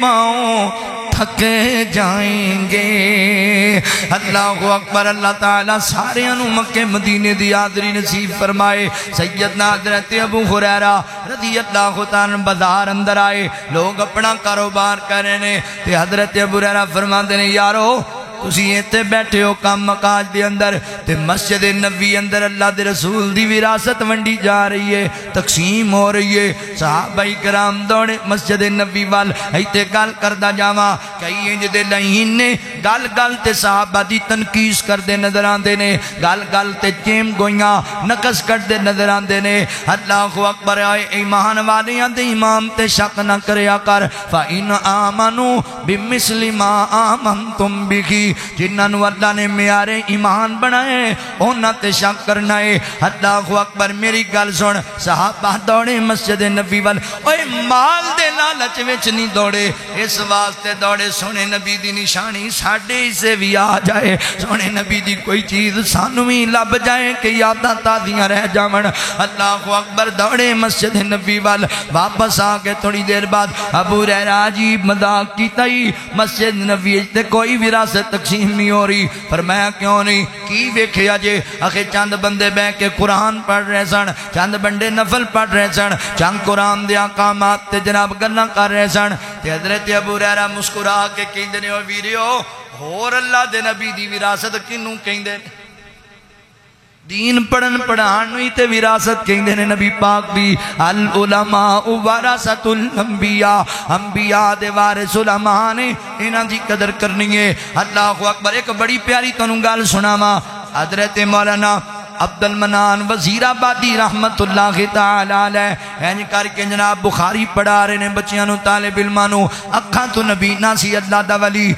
پاؤں تھکے جائیں گے۔ اللہ اکبر۔ اللہ تعالیٰ سارے انو مکہ مدینے دی آدری نصیب فرمائے۔ سیدنا حضرت ابو ہریرہ رضی اللہ تعالیٰ بازار اندر آئے، لوگ اپنا کاروبار کر رہے ہیں تے حضرت ابو ہریرہ فرماتے ہیں یارو تسی ایتھے بیٹھے ہو کام مکاج دے اندر تے مسجد نبی اندر اللہ دے رسول دی وراثت ونڈی جا رہی ہے، تقسیم ہو رہی ہے۔ صحابہ کرام دوڑے مسجد نبی وال ایتھے گل کردا جاواں، کئی انج دے لہین نے گل گل تے صحابہ دی تنقیص کردے نظر آندے نے، گل گل تے چیم گوئیاں نقص کردے نظر آندے نے۔ اللہ اکبر۔ آئے ایمان والیاں دے امام تے شک نہ کریا کر، فَإِنْ آمَنُوا بِمِثْلِ مَا آمَنْتُمْ بِهِ، جنہاں اللہ نے میارے ایمان بنائے انہاں تے شک کرنا ہے۔ اللہ اکبر۔ میری گل سن، صحابہ دوڑے مسجد نبی وال، اوے مال دے لالچ وچ نہیں دوڑے، اس واسطے دوڑے سونے نبی دی نشانی ساڈے سے بھی آ جائے، سونے نبی دی کوئی چیز سانو بھی لب جائے کہ یاداں تازیاں رہ جاون۔ اللہ اکبر۔ دوڑے مسجد نبی وال، واپس آ کے تھوڑی دیر بعد ابو ہریرہ عجیب مذاق کیتا ہی، مسجد نبی تے کوئی وراثت تقسیم نہیں ہو رہی۔ فرمایا کیوں نہیں؟ کی ویکھیا جے؟ اخے چند بندے بیٹھ کے قرآن پڑھ رہے سن، چند بندے نفل پڑھ رہے سن، چند قرآن دے احکامات تے جناب گلاں کر رہے سن تے حضرت ابو ہریرہ مسکرا کے کہندے نے او ویریو ہور اللہ دے نبی دی وراثت کینوں کہندے نے؟ دین پڑھن پڑھان نوی تے وراثت کہندے نے نبی پاک بھی، العلماء ورثۃ الانبیاء، انبیاء دے وارث علماء نے، انہاں دی قدر کرنی ہے۔ اللہ اکبر۔ ایک بڑی پیاری تانوں گل سناواں، حضرت مولانا عبد المنان وزیر آبادی رحمت اللہ تعالی علیہ اینج کر کے جناب بخاری پڑھا رہے نے بچیاں نو، طالب علماں نو، اکھاں تو نبی نہ سی اللہ دا ولی،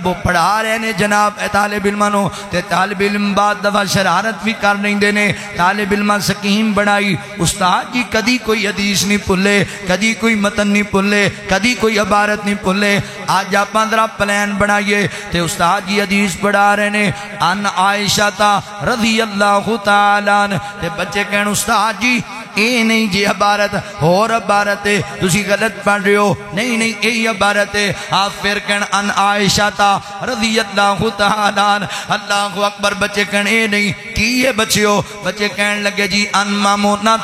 وہ پڑھا رہے نے جناب طالب علماں نو، تے طالب علم بعد دفعہ شرارت بھی کر لیندے نے۔ طالب علماں سکیم بڑھائی، استاد جی کدی کوئی حدیث نہیں بھلے، کدی کوئی متن نہیں بھلے، کدی کوئی عبارت نہیں بھلے، آج آپ ذرا پلان بنائیے۔ تے استاد جی حدیث پڑھا رہے نے، ان عائشہ رضی اللہ تعالیٰ عنہ، تے بچے کہن استاد جی اے نہیں جی عبارت، اور عبارت ہے تسی غلط پڑھ رہے ہو، نہیں نہیں اے عبارت ہے۔ آپ پھر کہن ان عائشہ رضی اللہ تعالیٰ عنہ، اللہ اکبر۔ بچے کہن اے نہیں، کی ہے بچیو؟ بچے کہن لگے جی ان مامونہ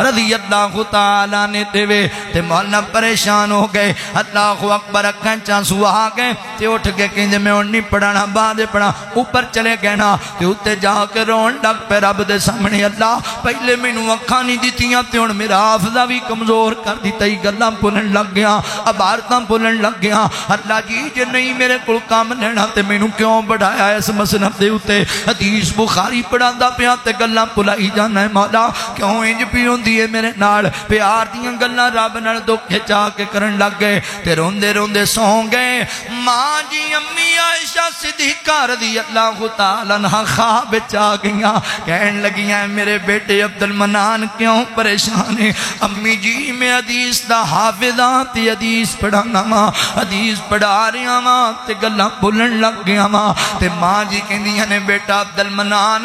رضی اللہ تعالیٰ عنہ تے تے مولانا پریشان ہو گئے۔ اللہ اکبر۔ اکھاں چانسو آ گئے تے اٹھ کے کہندے میں ہن نہیں پڑھانا، بعد پڑھا۔ اوپر چلے گئے نا تے اوتے جا کے رون لگ پے رب دے سامنے، اللہ پہلے مینوں اکھاں نہیں دتیاں تے ہن میرا حافظہ بھی کمزور کر دتا ہی، گلاں بھولن لگ گیا، عبارتاں بھولن لگ گیا۔ اللہ جی جے نہیں میرے کول کام لینا تے مینوں کیوں بڑھایا اس مسنت دے اوتے؟ حدیث بخاری پڑھاندا پیا تے گلاں بھلائی جانا ہے، مولا کیوں انج پی ہوندی ہے میرے نال؟ پیار دیاں گلاں رب نال دکھ چا کے کرن لگ گئے تے روندے روندے سو گئے۔ ماں جی امی عائشہ صدیقہ رضی اللہ تعالیٰ عنہا خواب وچ آ گئیاں، کہن لگیاں میرے بیٹے عبد المنان کیوں پریشان ہے؟ امی جی میں حدیث دا حافظاں تے حدیث پڑھانا ماں، حدیث پڑھا رہا ماں تے گلاں بھولن لگ گیا ماں۔ تے ماں جی کہندیاں نے بیٹا عبد المنان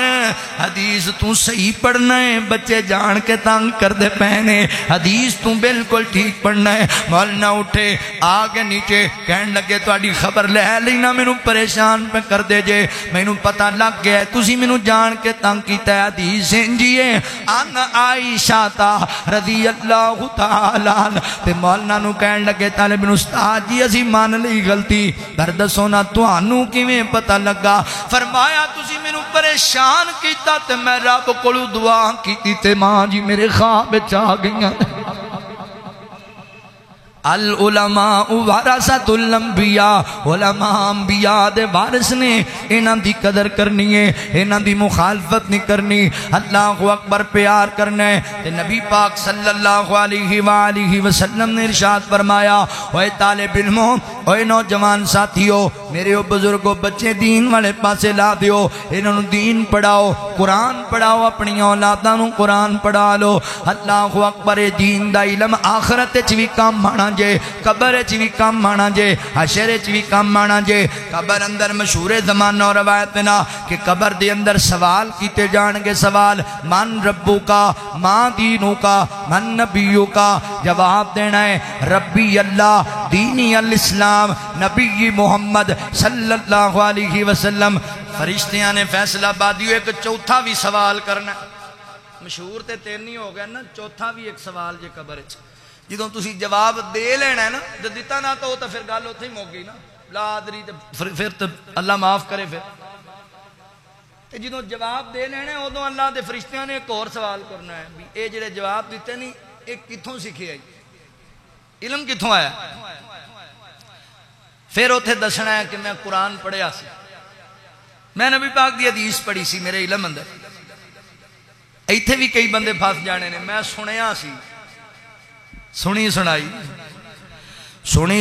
حدیث تو صحیح پڑھنا ہے، بچے جان کے تنگ کر دے پہنے، حدیث تو بالکل ٹھیک پڑھنا ہے۔ مولانا اٹھے آگے نیچے کہن لگے تہاڈی خبر لے لینا، مینوں پریشان پہ کر دے جے، مینوں پتہ لگ گیا تسی مینوں جان کے تنگ کیتا ہے۔ حدیث انجیے ان عائشہ رضی اللہ تعالیٰ عنہ۔ تے مولانا نو کہن لگے طالب علم استاد جی اسی مان لئی غلطی، پر دسو نا تانوں کیویں پتہ لگا؟ فرمایا تسی مینوں پریشان کیتا تے میں رب کولوں دعا کیتی تے ماں جی میرے خواب وچ آ گئیاں۔ العلماء ورثۃ الانبیاء، علماء انبیاء دے وارث نے، انہاں دی قدر کرنی ہے، انہاں دی مخالفت نہیں کرنی۔ اللہ اکبر۔ پیار کرنا ہے تے نبی پاک صلی اللہ علیہ وآلہ وسلم نے ارشاد فرمایا، اوے طالب علموں، اوے نوجوان ساتھیو، میرے او بزرگو، بچے دین والے پاسے لا دیو، انہاں نوں دین پڑھاؤ، قرآن پڑھاؤ، اپنی اولاداں نوں قرآن پڑھا لو۔ اللہ اکبر۔ دین دا علم آخرت وچ وی کام آنا جے قبر چ بھی کام آنا جے حشر چ بھی کام آنا جے قبر اندر مشہور زمانہ اور روایت نا کہ قبر دے اندر سوال کیتے جان گے سوال من ربو کا ماں دینو کا من نبیو کا جواب دینا ہے ربی اللہ دینی الاسلام نبی محمد صلی اللہ علیہ وسلم فرشتیاں نے فیصلہ بادیو ایک چوتھا بھی سوال کرنا مشہور تے تین ہی ہو گیا نا چوتھا بھی ایک سوال جے قبر جدوں تسی جواب دے لینا ہے نا جو دیتا نہ تو پھر گل اتھے ہی موک گئی نا لا ادری پھر تو اللہ معاف کرے پھر جدوں جواب دے لینا ہے ادوں اللہ دے فرشتیاں نے ایک اور سوال کرنا ہے بھی اے جڑے جواب دیتے نہیں ایک کتھوں سیکھے آئی علم کتھوں آیا پھر اتھے دسنا ہے کہ میں قرآن پڑھیا سی میں نبی پاک دی حدیث پڑھی سی میرے علم اندر ایتھے بھی کئی بندے پھنس جانے نے میں سنیا سی سنی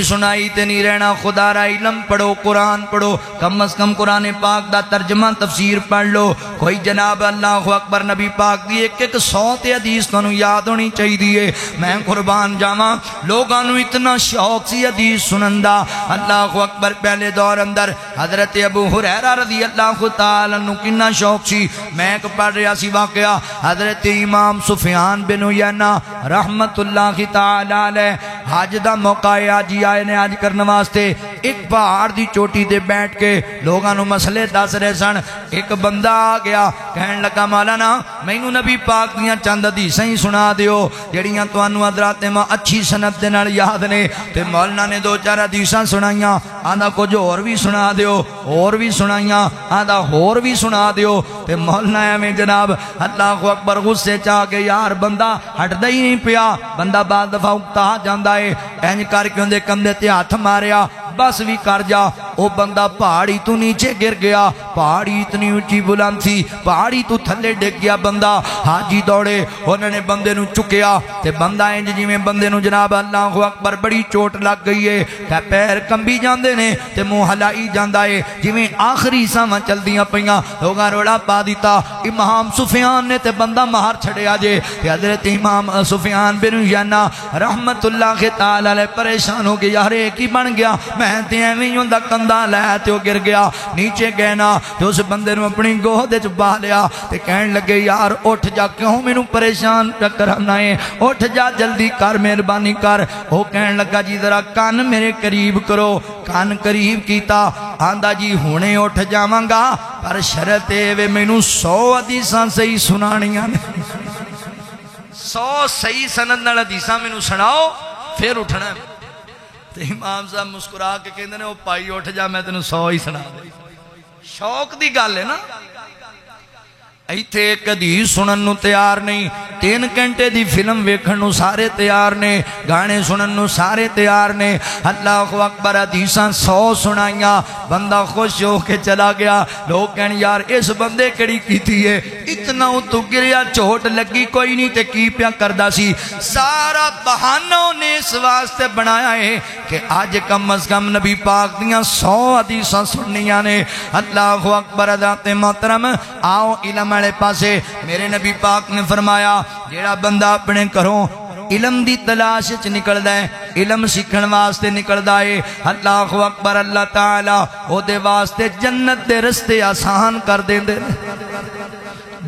سنائی تے نہیں رہنا خدا را علم پڑھو قرآن پڑھو کم از کم قرآن پاک دا ترجمہ تفسیر پڑھ لو کوئی جناب اللہ اکبر نبی پاک دی ایک 100 تے حدیث تو یاد ہونی چاہی دیئے میں قربان جاواں لوگانو اتنا شوق سی حدیث سنندہ اللہ اکبر پہلے دور اندر حضرت ابو ہریرہ رضی اللہ تعالیٰ عنہ کنا شوق سی میں ایک پڑھ رہا سی واقعہ حضرت امام سفیان بن عیینہ رحمت اللہ تعالیٰ علیہ حج دا موقع آجی آئے نے آج کرنے واسطے ایک پہاڑ دی چوٹی دے بیٹھ کے لوگانو مسئلے دس رہے سن ایک بندہ آ گیا کہن لگا مولانا مینوں نبی پاک دیاں چند حدیثاں ہی سنا دیو جڑیاں تانوں حضرات ماں اچھی سند دے نال یاد نے تے مولانا نے 2-4 حدیثاں سنائیاں آندا کچھ اور بھی سنا دیو اور بھی سنائیاں آندا اور بھی سنا دیو تے مولانا میں جناب اللہ اکبر غصے چاہ کے یار بندہ ہٹدا ہی نہیں پیا بندہ بعد دفعہ اکتا جاندا ہے اینج کر کے دے کندھے تے ہاتھ ماریا بس بھی کر جا او بندہ پہاڑی تو نیچے گر گیا پہاڑی اتنی اونچی بلند تھی پہاڑی تو تھلے ڈگ گیا بندہ حاجی دوڑے انہوں نے بندے نو چکیا تے بندہ انج جی میں بندے نو جناب اللہ اکبر بڑی چوٹ لگ گئی ہے کہ پیر کمبی جاندے نے تے منہ ہلائی جاندا ہے جی میں آخری ساواں چلدیاں پیاں لوگاں روڑا پا دیتا امام سفیان نے تے بندہ مار چھڑیا جے تے حضرت امام سفیان بن عیینہ رحمت اللہ تعالی علیہ پریشان ہو کے یار ایک ہی بن گیا میں تے ایویں ہوندا کندھا لے تے او گر گیا نیچے گئے نا تے اس بندے نو اپنی گود وچ پا لیا تے کہن لگے یار اٹھ جا کیوں مینوں پریشان کرانا ہے اٹھ جا جلدی کر مہربانی کر او کہن لگا جی ذرا کان میرے قریب کرو کان قریب کیتا آندا جی ہونے اٹھ جاواں گا پر شرط اے وے مینوں 100 حدیثاں صحیح سنانیاں نے 100 صحیح سند نال حدیثاں مینوں سناؤ پھر اٹھنا ہے تو امام صاحب مسکرا کے کہندے نے او پائی اٹھ جا میں تینوں 100 ہی سنا دے شوق دی گل ہے نا ایتھے ایک حدیث سنن نو تیار نہیں 3 گھنٹے دی فلم ویکھن نو سارے تیار نے گانے سنن نو سارے تیار نے اللہ اکبر حدیثاں 100 سنائیاں بندہ خوش ہو کے چلا گیا لوگ کہن یار اس بندے کڑی کیتی ہے اتنا تو گریا چوٹ لگی کوئی نہیں تے کی پیا کردا سی سارا بہانوں نے اس واسطے بنایا ہے کہ آج کم از کم نبی پاک دیاں 100 حدیثاں سننیاں نے اللہ اکبر حضرات محترم آؤ علم والے پاسے میرے نبی پاک نے فرمایا جیڑا بندہ اپنے گھروں علم دی تلاش وچ نکلدا ہے علم سیکھن واسطے نکلدا ہے اللہ اکبر اللہ تعالی او دے واسطے جنت دے رستے آسان کر دیندے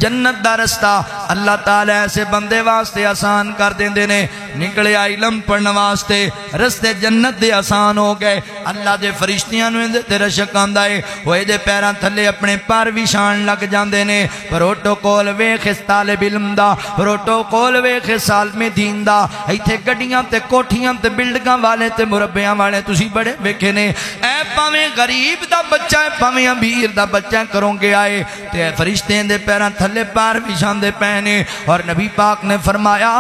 جنت دا رستہ اللہ تعالیٰ ایسے بندے واسطے آسان کر دیندے نے نکلیا علم پڑھنے واسطے رستے جنت دے آسان ہو گئے اللہ دے فرشتیاں نو تے رشک آندا ہے وہ دے پیراں تھلے اپنے پار وچھان لگ جاندے نے پروٹوکول ویکھ اس طالب علم دا پروٹوکول ویکھ اس عالم دین دا ایتھے گڈیاں تے کوٹھیاں تے بلڈنگاں والے تے مربیاں والے تسی بڑے ویکھے نے اے پاویں غریب دا بچہ ہے پاویں امیر دا بچہ کروں گے آئے تے فرشتے دے پیراں تھلے پار وچھان دے پہنے اور نبی پاک نے فرمایا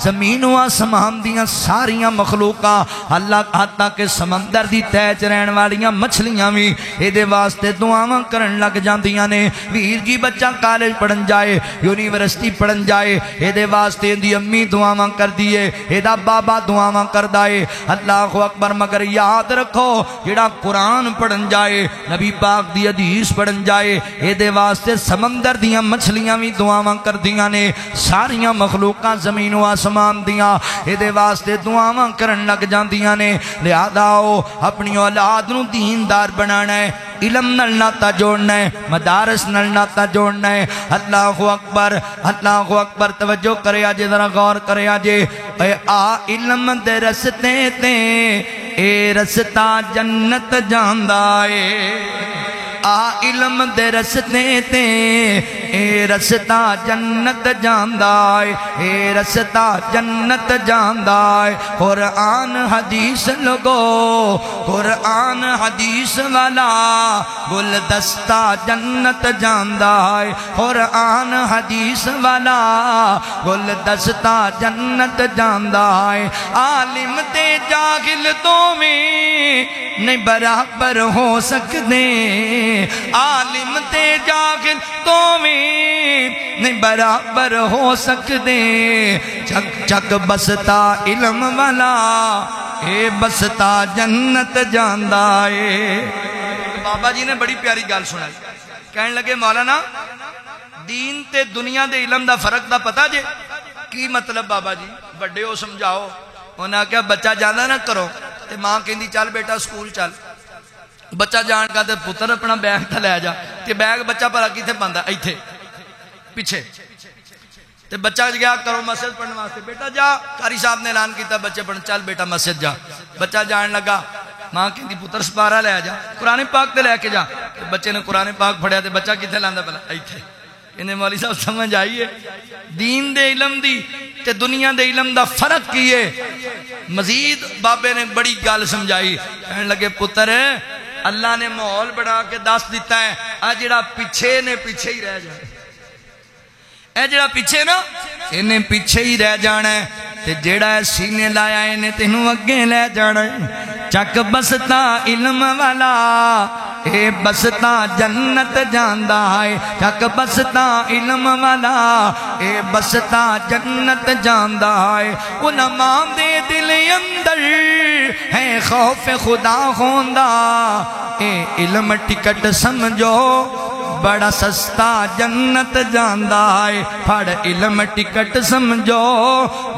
زمین و آسمان دیاں ساریاں مخلوقاں اللہ حتیٰ کہ سمندر دی تیچ رہن والیاں مچھلیاں بھی اے دے واسطے دعاواں کرن لگ جاندیاں نے ویر جی بچہ کالج پڑھن جائے یونیورسٹی پڑھن جائے اے دے واسطے دی امی دعاواں کر دیئے اے دا بابا دعاواں کر دائے اللہ اکبر مگر یاد رکھو جڑا قرآن پڑھن جائے نبی پاک دی حدیث پڑھن جائے اے دے واسطے سمندر دیاں مچھلیاں بھی دعاواں کر دیاں نے ساریاں مخلوقاں زمین و آسمان دیاں یہ واسطے دعاواں کرن لگ جاندیاں نے لہذا او اپنی اولاد نو دیندار بنانا ہے علم نال ناتا جوڑنا ہے مدارس نال ناتا جوڑنا ہے اللہ اکبر توجہ کرے آجے ذرا غور کرے آجے اے آ علم دے رستے تے اے رستہ جنت جاندا اے آ علم دے رستے تے اے رستہ جنت جاندا اے اے رستہ جنت جاندا اے قرآن حدیث لگو قرآن حدیث والا گلدستہ جنت جاندا اے قرآن حدیث والا گلدستہ جنت جاندا اے عالم تے جاہل تو میں نہیں برابر ہو سکتے عالم تے جاہل تو میں نہیں برابر ہو سکتے چک چک بستا علم والا اے بستا جنت جاندا اے بابا جی نے بڑی پیاری گال سنائی کہنے لگے مولانا دین تے دنیا دے علم دا فرق دا پتا جے کی مطلب بابا جی بڑے ہو سمجھاؤ انہاں کیا بچہ جانا نہ کرو تے ماں کہندی چل بیٹا سکول چل بچہ جان کا تے پتر اپنا بیگ تھا لے جا تے بیگ بچہ پڑا کیتے پاندا ایتھے پیچھے تے بچہ گیا کرو مسجد پڑھنے واسطے بیٹا جا قاری صاحب نے اعلان کیتا بچے پڑھن چل بیٹا مسجد جا بچہ جان لگا ماں کہندی پتر سپارہ لے جا قرآن پاک تے لے کے جا تے بچے نے قرآن پاک پڑھیا تے بچہ کیتے لاندا پہلا ایتھے انہیں مولوی صاحب سمجھ آئیے دین دے علم دی تے دنیا دے علم دا فرق کیے مزید بابے نے بڑی گال سمجھائی کہنے لگے پتر اللہ نے ماحول بنا کے دس دیتا ہے آ جڑا پیچھے نے پیچھے ہی رہ جائے اے جڑا پیچھے نا انہیں پیچھے ہی رہ جانا ہے تے جڑا ہے سینے لایا انہیں تینوں اگے لے جانا ہے چک بستا علم والا اے بستا جنت جاندا ہے چک بستا علم والا اے بستا جنت جاندا ہے علماء دے دل اندر ہے خوف خدا ہوندا اے علم ٹکٹ سمجھو بڑا سستا جنت جاندا ہے پھڑ علم ٹکٹ سمجھو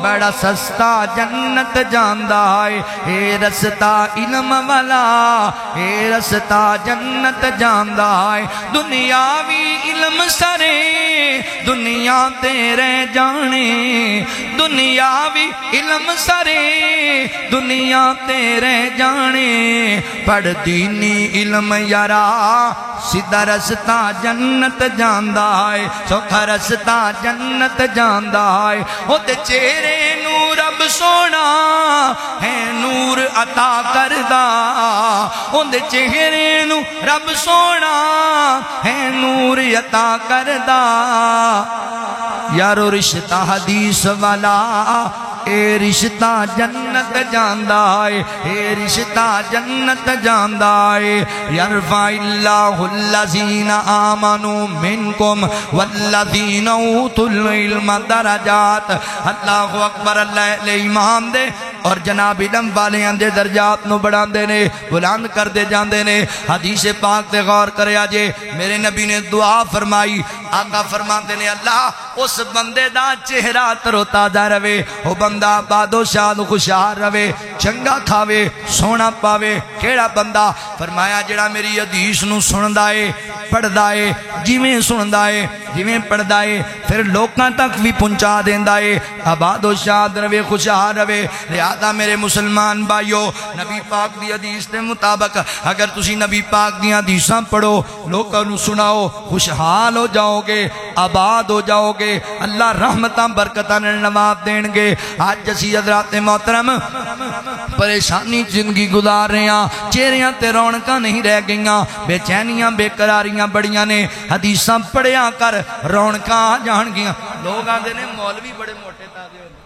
بڑا سستا جنت جاندا ہے اے رستہ علم والا اے رستہ جنت جاندا ہے دنیاوی علم سرے دنیا تیرے جانے دنیاوی علم سرے دنیا تیرے جانے پڑھ دینی علم یارا سیدھا رستہ جنت جاندا ہے سوکھا رستہ جنت جاندا ہے او تے چہرے نور رب سونا ہے نور عطا کردا او دے چہرے نو رب سونا ہے نور عطا کردا یارو رشتہ حدیث والا اے رشتہ جنت جاندا ہے اے رشتہ جنت جاندا ہے یرفع اللہ الذین آمنوا منکم والذین اوتوا العلم درجات اللہ اکبر اللہ لے ایمان دے اور جناب علم والے اندے درجات نو بڑھا دے نے بلند کر دے جاندے نے حدیث پاک تے غور کرے آجے میرے نبی نے دعا فرمائی آقا فرماتے نے اللہ اس بندے دا چہرہ ترو تازہ روے وہ بندہ بادو شاد خوشحال روے چنگا کھاوے سونا پاوے کیڑا بندہ فرمایا جڑا میری حدیث نو سن دائے پڑھ دائے جیویں سن دائے جیویں پڑھ دائے پھر لوکاں تک بھی پہنچا دین دائے آباد و شاد روے خوشحال روے لہذا میرے مسلمان بھائیو نبی پاک دی حدیث دے مطابق اگر تسی نبی پاک دی حدیثاں پڑھو لوکاں نو سناؤ خوشحال ہو جاؤ گے آباد ہو جاؤ گے اللہ رحمتاں برکتاں نواب دین گے آج جسی حضرات محترم پریشانی زندگی گزار رہے ہیں چہریاں تے رونقاں نہیں رہ گئیاں بے چینیاں بے قراریاں بڑیاں نے حدیثاں پڑھیا کر رونقاں جان گیاں لوگ آندے نے مولوی بڑے موٹے تازے ہوندے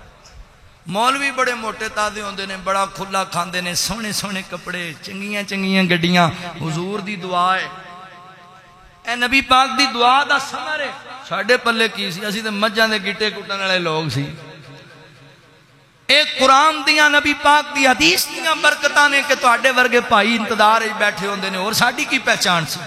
مولوی بڑے موٹے تازے ہوندے نے بڑا کھلا کھاندے نے سونے سونے کپڑے چنگیاں چنگیاں گڈیاں حضور دی دعا ہے اے نبی پاک دی دعا دا ثمر ہے ساڈے پلے کی سی اسی تے مجھاں دے گٹے کٹن والے لوگ سی ایک قرآن دیاں نبی پاک دی حدیث دیاں برکتاں نے کہ تواڈے ورگے بھائی انتظار وچ بیٹھے ہوندے نے اور ساڈی کی پہچان سی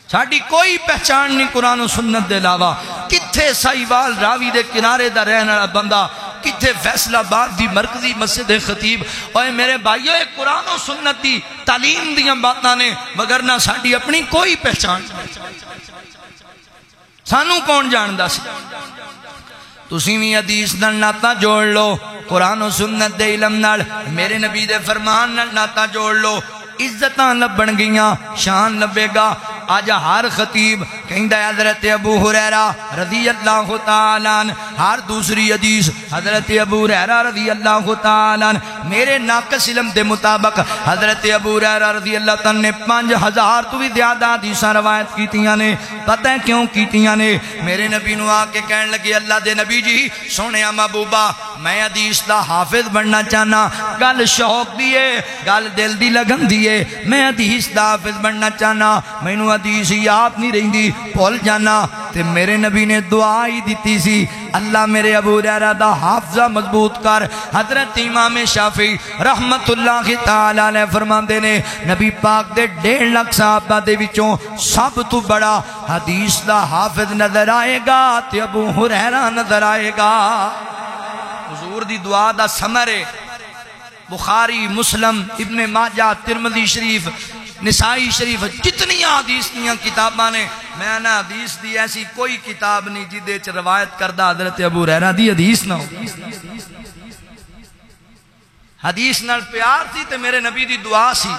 ساڈی کوئی پہچان نہیں قرآن و سنت دے علاوہ کتھے سائیوال راوی دے کنارے دا رہن والا بندہ کتھے فیصل آباد دی مرکزی مسجد خطیب. اوے میرے بھائیو ایک قرآن و سنت دی تعلیم دیاں باتاں نے مگر نہ ساڈی اپنی کوئی پہچان. سانو کون جاندا سی؟ تسی بھی حدیث نال ناتا جوڑ لو، قرآن و سنت دے علم نال، میرے نبی دے فرمان نال ناتا جوڑ لو، عزتاں لبن گیاں، شان لبے گا. آج ہر خطیب کہندہ ہے حضرت ابو ہریرہ رضی اللہ تعالیٰ عنہ، ہر دوسری حدیث حضرت ابو ہریرہ رضی اللہ تعالیٰ عنہ. میرے ناقص علم دے مطابق حضرت ابو ہریرہ رضی اللہ تعالیٰ نے 5000 تو بھی زیادہ حدیثاں روایت کیتیاں نے. پتہ ہے کیوں کیتیاں نے؟ میرے نبی نو آ کے کہنے لگے اللہ دے نبی جی سونیا محبوبہ میں حدیث دا حافظ بننا چاہنا. گل شوق دی ہے، گل دل دی لگن دی ہے. میں حدیث دا حافظ بننا چاہنا، مینوں حدیث یاد نہیں رہندی، بھول جانا. تے میرے نبی نے دعا ہی دیتی سی اللہ میرے ابو ہریرہ دا حافظہ مضبوط کر. حضرت امام شافعی رحمت اللہ تعالی علیہ فرماندے نے نبی پاک دے 1.5 لاکھ صحابہ دے وچوں سب تو بڑا حدیث دا حافظ نظر آئے گا تے ابو ہریرہ نظر آئے گا. حضور دی دعا دا ثمر ہے. بخاری، مسلم، ابن ماجہ، ترمذی شریف، نسائی شریف، جتنی حدیث دیاں کتاباں نے، میں نہ حدیث دی ایسی کوئی کتاب نہیں جدے چ روایت کردہ حضرت ابو ہریرہ دی حدیث نہ ہو. حدیث نال پیار تھی تے میرے نبی دی دعا سی.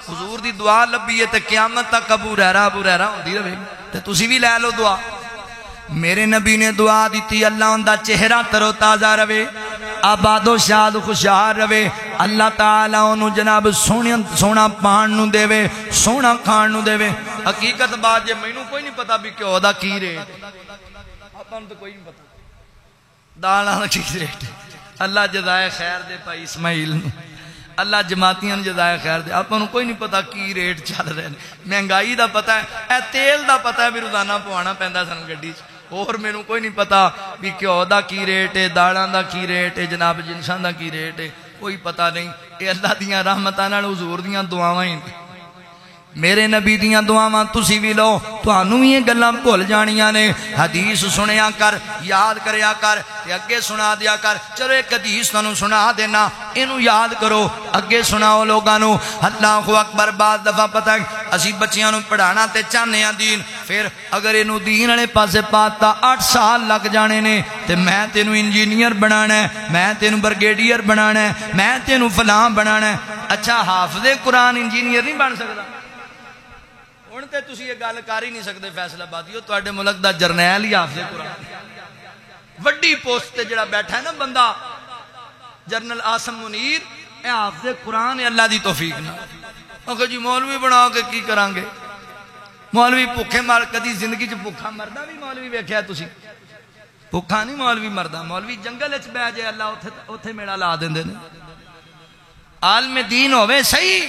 حضور دی دعا لبی ہے تے قیامت تک ابو ہریرہ ہوندی رہے تے تسی بھی لے لو دعا. میرے نبی نے دعا دیتی اللہ اندہ چہرہ ترو تازہ رہے، آباد و شاد خوشحال رہے. اللہ تعالیٰ انہوں جناب سونا پان نو دے وے، سونا کھان نو دے وے. حقیقت بات جے مینوں کوئی نہیں پتا بھی کیوں دا کی ریٹ، آپ تو کوئی نہیں پتا دالاں دا کی ریٹ. اللہ جزائے خیر دے پائی اسماعیل نو، اللہ جماعتیاں جزائے خیر دے. آپ کوئی نہیں پتا کی ریٹ چل رہے ہیں. مہنگائی دا پتہ ہے، اے تیل دا پتہ ہے بھی روزانہ پوانا پیندا سن گڈی چ. اور میرے کوئی نہیں پتا بھی گھیو دا کی ریٹ ہے، داڑاں دا کی ریٹ ہے، جناب جنساں دا کی ریٹ ہے، کوئی پتا نہیں. اے اللہ دیاں رحمتاں نال حضور دیاں دعاواں ہی میرے نبی دیاں دعاواں تسی بھی لو، تانوں یہ گلاں بھول جانیاں نے. حدیث سنیا کر، یاد کریا کر تے اگے سنا دیا کر. چلو ایک حدیث تانوں سنا دینا، اینو یاد کرو، اگے سناؤ لوگاں نو. اللہ اکبر. بعض دفعہ پتہ ہے اسی بچیاں نو پڑھانا تے چاہنے ہاں دین، پھر اگر اینو دین والے پاسے پاتا 8 سال لگ جانے نے تے میں تینوں انجینئر بنانا ہے، میں تینوں برگیڈیئر بنانا ہے، میں تینوں فلاں بنانا ہے. اچھا حافظ قرآن انجینئر نہیں بن سکتا؟ ہن تے تسی یہ گل کر ہی نہیں سکتے فیصل آبادیو، تواڈے ملک دا جرنیل ہی حافظ قرآن وڈی پوسٹ تے جڑا بیٹھا ہے نا بندہ جنرل آسم منیر، اے حافظ قرآن ہے اللہ دی توفیق نہ. اگر جی مولوی بنا کے کی کران گے؟ مولوی بھوکے مار کدی زندگی چ بھوکا مردا بھی مولوی ویکھیا تسی؟ بھوکا نہیں مولوی مردا. مولوی جنگل وچ بیٹھ جائے اللہ اوتھے میڑا لا دیندے نے. عالم دین ہوے صحیح.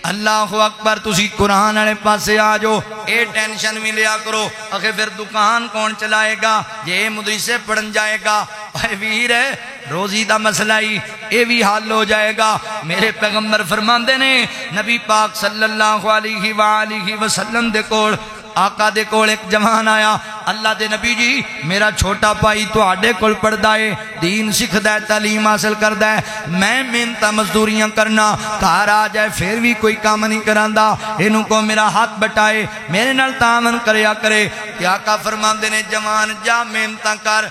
اللہ اکبر. تسی قرآن والے پاسے آ جاؤ، اے ٹینشن بھی لیا کرو اکھے پھر دکان کون چلائے گا جے مدرسے پڑھن جائے گا. اے ویر ہے روزی دا مسئلہ ہی اے بھی حل ہو جائے گا. میرے پیغمبر فرماندے نے نبی پاک صلی اللہ علیہ وآلہ وسلم دے کول، آقا دے کول ایک جوان آیا. اللہ دے نبی جی میرا چھوٹا بھائی تواڈے کول پڑھدا ہے، دین سکھدا ہے، تعلیم حاصل کردا ہے، میں محنت مزدوریاں کرنا، گھر آ جائے پھر بھی کوئی کام نہیں کراندا، اینوں کو میرا ہاتھ بٹائے میرے نال تعاون کریا کرے. کہ آقا فرماندے نے جوان جا محنتاں کر،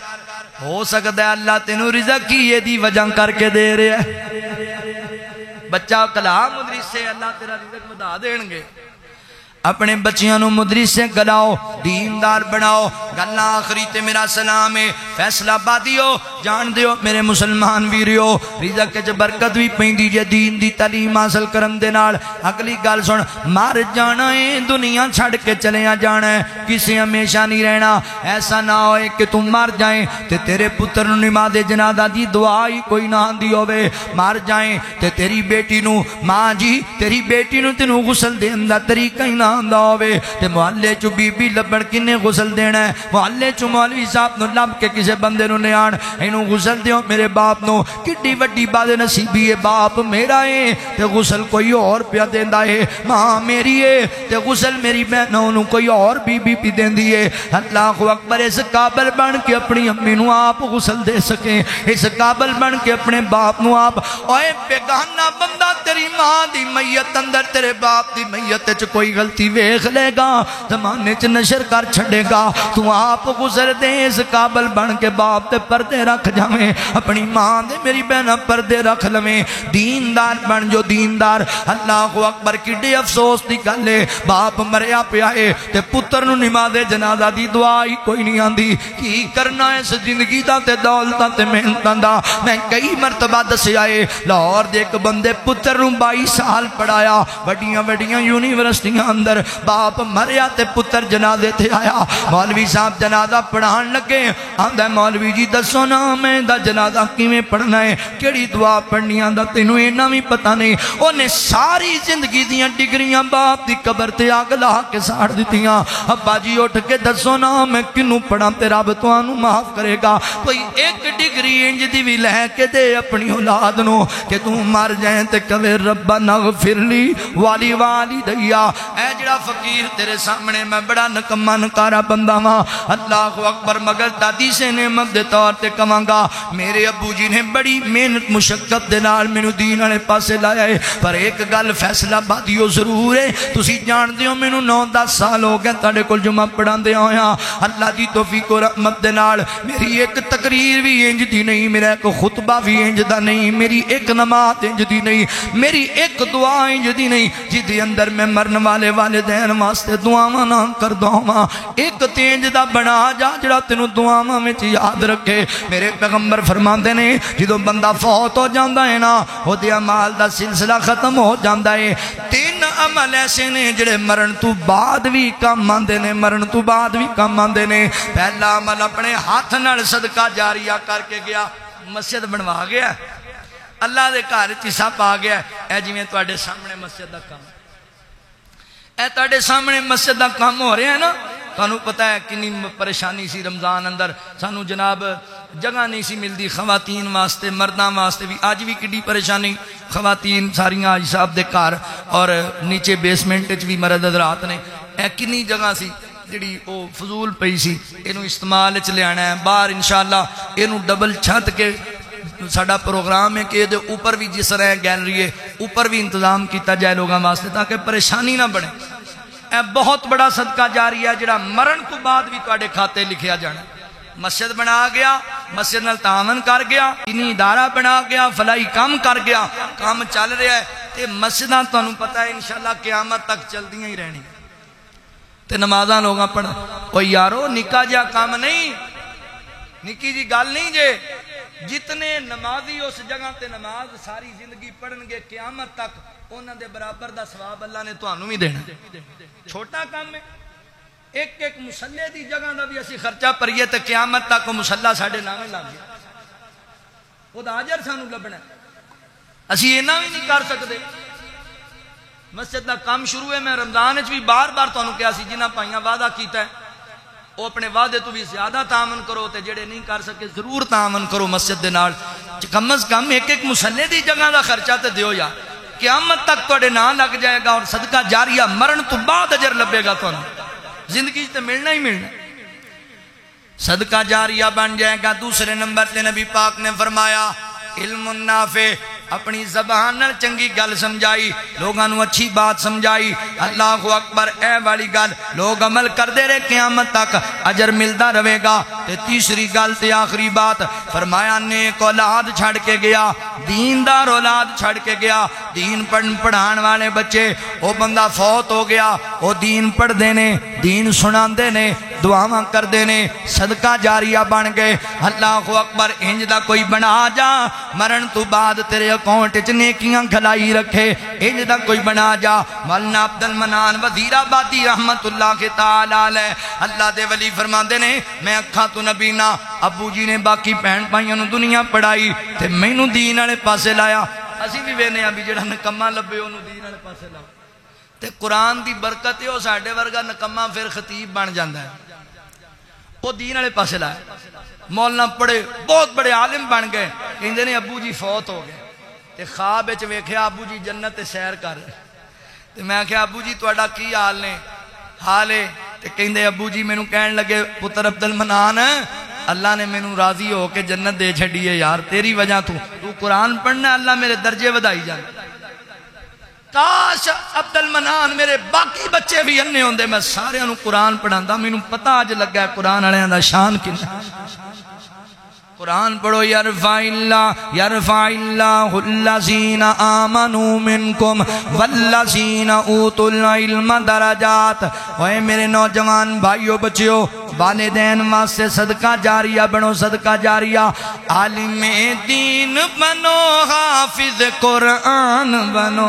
ہو سکتا ہے اللہ تینوں رزق ہی یہ دی وجہ کر کے دے رہے ہے. بچہ کلا مدرسے اللہ تیرا رزق ودا دین گے. اپنے بچیاں نو مدرسے گلاؤ، دیندار بناؤ. گلنا آخری تے میرا سلام ہے فیصلہ آبادیو جان دیو میرے مسلمان ویریو، رزق وچ برکت بھی پیندی جے دین دی تعلیم حاصل کرن دے نال. اگلی گل سن، مر جانا ہے دنیا چھڑ کے چلیا جانا ہے، کسے ہمیشہ نہیں رہنا. ایسا نہ ہوئے کہ تم مر جائیں تے تیرے پتر نو نماز جنازہ دی دعا ہی کوئی نہ آندی ہوے. مر جائیں تے تیری بیٹی نو ماں جی تیری بیٹی نو تینوں غسل دین دا طریقہ ہی نہ آندا ہوے. تے محلے چ بی بی لبن کنے غسل دینا ہے، محلے چ مولوی صاحب نو لب کے کسے بندے نو لے آن اینو غسل دیو میرے باپ نو کڈی وڈی بد نصیبی ہے باپ میرا ہے تے غسل کوئی اور پیا دیندا ہے ماں میری ہے تے غسل میری بہنوں نو کوئی اور بی بی پی دیندی ہے اللہ اکبر اس قابل بن کے اپنی امی نو آپ غسل دے سکیں اس قابل بن کے اپنے باپ نو آپ اوے بیگانہ بندہ تیری ماں دی میت اندر تیرے باپ دی میت چ کوئی غلطی ویکھ لے گا زمانے چ نشر کر چھڑے گا تو آپ غسل دے اس قابل بن کے باپ تے پردے رکھ جاویں اپنی ماں دے میری بہنہ پردے رکھ لویں دیندار بن جو دیندار اللہ اکبر کڈے افسوس دی گل ہے باپ مریا پیا ہے تے پتر نو نماز جنازہ دی دعا ہی کوئی نہیں آندی کی کرنا ہے اس زندگی دا تے دولتاں تے محنتاں دا میں کئی مرتبہ دسیا ہے لاہور دے ایک بندے پتر نو 22 سال پڑھایا وڈیاں وڈیاں یونیورسٹیاں اندر باپ مریا تے پتر جنازے تے آیا مولوی صاحب جنازہ پڑھان لگے آندا مولوی جی دسو نا میں دا جنازہ کیویں پڑھنا ہے کیڑی دعا پڑھنی آندا تینوں انہاں وی پتہ نہیں اونے ساری زندگی دیاں ڈگریاں باپ دی قبر تے اگ لا کے ساڑ دتیاں ابا جی اٹھ کے دسو نا میں کنوں پڑھاں تے رب تانوں معاف کرے گا کوئی ایک ڈگری انج دی وی لے کے دے اپنی اولاد نو کہ تو مر جائیں تے کہے ربنا اغفر لی والی والدیا اے جڑا فقیر تیرے سامنے میں بڑا نکما نکارا بندہ ہاں اللہ اکبر مگر دادی سے نعمت دے طور تے کہاں گا میرے ابو جی نے بڑی محنت مشقت دے نال مینوں دین والے پاسے لایا ہے پر ایک گل فیصلہ بادیو ضرور ہے تسی جان دیو مینوں 9-10 سال ہو گئے تہاڈے کول جمعہ پڑھاندے ہویاں اللہ دی توفیق و رحمت دے نال میری ایک تقریر بھی انج دی نہیں میرا ایک خطبہ بھی انج دا نہیں میری ایک نماز انج دی نہیں میری ایک دعا انج دی نہیں جدی اندر میں مرن والے والدین واسطے دعاواں نہ کر دواں ایک تینج دا بنا جا جڑا تینوں دعاواں وچ یاد رکھے میرے پیغمبر فرماندے نے جدوں بندہ فوت ہو جاندا ہے نا او دے اعمال دا سلسلہ ختم ہو جاندا ہے 3 عمل ایسے نے جڑے مرن تو بعد بھی کام آندے نے مرن تو بعد بھی کام آندے نے پہلا عمل اپنے ہاتھ نال صدقہ جاریہ کر کے گیا مسجد بنوا گیا اللہ دے گھر چ سب آ گیا اے جویں تواڈے سامنے مسجد دا کام اے تواڈے سامنے مسجد دا کام ہو رہا ہے نا تانوں پتہ ہے کنی پریشانی سی رمضان اندر سانو جناب جگہ نہیں سی ملتی خواتین واسطے مرداں واسطے بھی اج بھی کڈی پریشانی خواتین ساریاں آج صاحب دے گھر اور نیچے بیسمنٹ وچ بھی مرد حضرات نے اے کنی جگہ سی جڑی او فضول پئی سی اینو استعمال وچ لیانا ہے باہر انشاءاللہ اینو ڈبل چھت کے ساڈا پروگرام ہے کہ دے اوپر بھی جس طرح گیلری ہے اوپر بھی انتظام کیتا جائے لوگاں واسطے تاکہ پریشانی نہ بڑھے اے بہت بڑا صدقہ جاری ہے جڑا مرن تو بعد بھی تواڈے کھاتے لکھیا جانا مسجد بنا گیا مسجد نال تعاون کر گیا دینی ادارہ بنا گیا فلاحی کام کر گیا کام چل رہا ہے تے مسجداں تانوں پتہ ہے انشاءاللہ قیامت تک چلدیاں ہی رہنی تے نمازاں لوگاں پڑھ او یارو نکا جا کام نہیں نکی جی گل نہیں جے جتنے نمازی اس جگہ تے نماز ساری زندگی پڑھن گے قیامت تک انہاں دے برابر دا ثواب اللہ نے تانوں بھی دینا چھوٹا کام ہے ایک ایک مصلی دی جگہ دا بھی اسی خرچہ پریے تے قیامت تک مصلی ساڈے نامے لگ گیا او دا اجر سانوں لبنا اسی اینا بھی نہیں کر سکتے مسجد دا کام شروع ہے میں رمضان وچ بھی بار بار تانوں کہا سی جنہاں پائیاں وعدہ کیتا ہے وہ اپنے وعدے تو بھی زیادہ تعاون کرو تے جڑے نہیں کر سکے ضرور تعاون کرو مسجد دے نال کم از کم ایک ایک مصلی دی جگہ دا خرچہ تے دیو یا قیامت تک تواڈے نام لگ جائے گا اور صدقہ جاریہ مرن تو بعد اجر لبے گا تانوں زندگی تے ملنا ہی ملنا صدقہ جاریہ بن جائے گا دوسرے نمبر تے نبی پاک نے فرمایا علم نافع اپنی زبان نال چنگی گل سمجھائی لوگاں نو اچھی بات سمجھائی اللہ اکبر اے والی گل لوگ عمل کر دے رہے قیامت تک اجر ملتا رہے گا تے تیسری گل تے آخری بات فرمایا نیک اولاد چھڑ کے گیا دیندار اولاد چھڑ کے گیا دین پڑھان والے بچے وہ بندہ فوت ہو گیا وہ دین پڑھ دینے دین سنان دینے دعاواں کر دینے صدقہ جاریہ بن گئے اللہ اکبر انج دا کوئی بنا جا مرن تو بعد تیرے اکاؤنٹ وچ نیکیاں کھلائی رکھے انج دا کوئی بنا جا مولانا عبد المنان وزیر آبادی رحمت اللہ کے تعالی علیہ اللہ دے ولی فرماندے نے میں اکھاں تو نبی نا ابو جی نے باقی بہن بھائیاں نو دنیا پڑھائی تے مینوں دین والے پاسے لایا اسی بھی وینے آ بھی جڑا نکما لبے اونوں دین والے پاسے لاؤ تے قرآن دی برکت ہے وہ ساڈے ورگا نکما پھر خطیب بن جاندا ہے وہ دین والے پاسے لایا مولانا پڑھے بہت بڑے عالم بن گئے کہندے نے ابو جی فوت ہو گئے تے خواب وچ ویکھیا ابو جی جنت تے سیر کر رہے تے میں کہا ابو جی تہاڈا کی حال نے حال ہے تے کہندے ابو جی مینوں کہن لگے پتر عبد المنان اللہ نے مینوں راضی ہو کے جنت دے چھڈی ہے یار تیری وجہ تو قرآن پڑھنا اللہ میرے درجے ودائی جاندے کاش عبد المنان میرے باقی بچے بھی انے ہوندے میں سارے انہوں قرآن پڑھاندا مینوں پتہ اج لگا ہے قرآن والیاں دا شان کنا قرآن پڑھو یرفع اللہ الذین آمنوا منکم والذین اوتوا العلم درجات اوے میرے نوجوان بھائیو بچیو والدین واسطے صدقہ جاریہ بنو صدقہ جاریہ عالم دین بنو حافظ قرآن بنو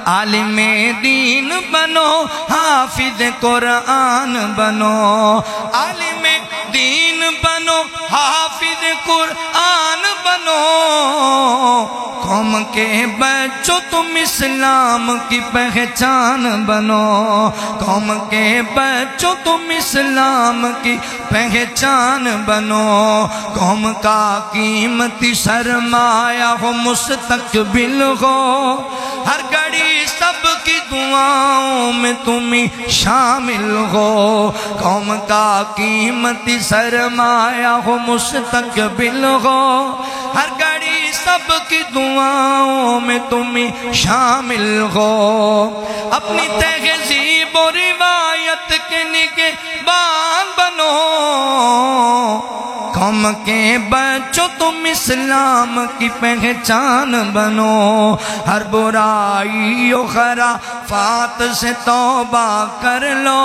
عالم دین بنو حافظ قرآن بنو عالم دین بنو حافظ قرآن بنو قوم کے بچوں تم اسلام کی پہچان بنو قوم کے بچوں تم اسلام کی پہچان بنو قوم کا قیمتی سرمایہ ہو مستقبل ہو ہر گھڑی سب کی دعاؤں میں تمہیں شامل ہو قوم کا قیمتی سرمایہ ہو مستقبل ہو ہر گھڑی سب کی دعاؤں میں تمہیں شامل ہو اپنی تہذیب و روایت کے نگہبان بنو قوم کے بچوں تم اسلام کی پہچان بنو ہر برائی و خرافات سے توبہ کر لو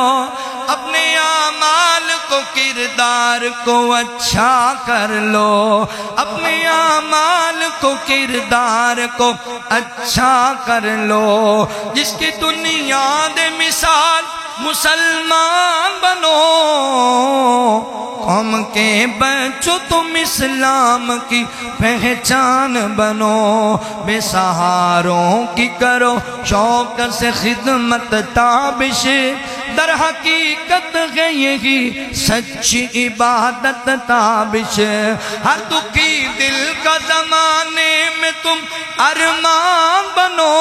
اپنے اعمال کو کردار کو اچھا کر لو اپنے اعمال کو کردار کو اچھا کر لو جس کی دنیا دے مثال مسلمان بنو قوم کے بچوں تم اسلام کی پہچان بنو بے سہاروں کی کرو شوق سے خدمت تابش در حقیقت ہے یہی سچی عبادت تابش ہر دکھی دل کا زمانے میں تم ارمان بنو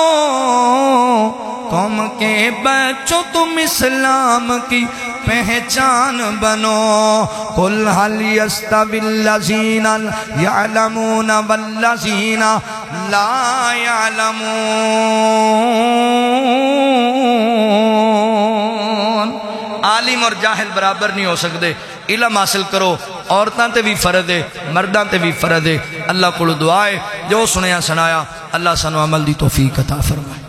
قوم کے بچوں تم اسلام کی پہچان بنو قل هل يستوي الذين يعلمون والذين لا يعلمون عالم اور جاہل برابر نہیں ہو سکتے علم حاصل کرو عورتاں تے بھی فرض ہے مرداں تے بھی فرض ہے اللہ کو دعا ہے جو سنیا سنایا اللہ سانو عمل دی توفیق عطا فرمائے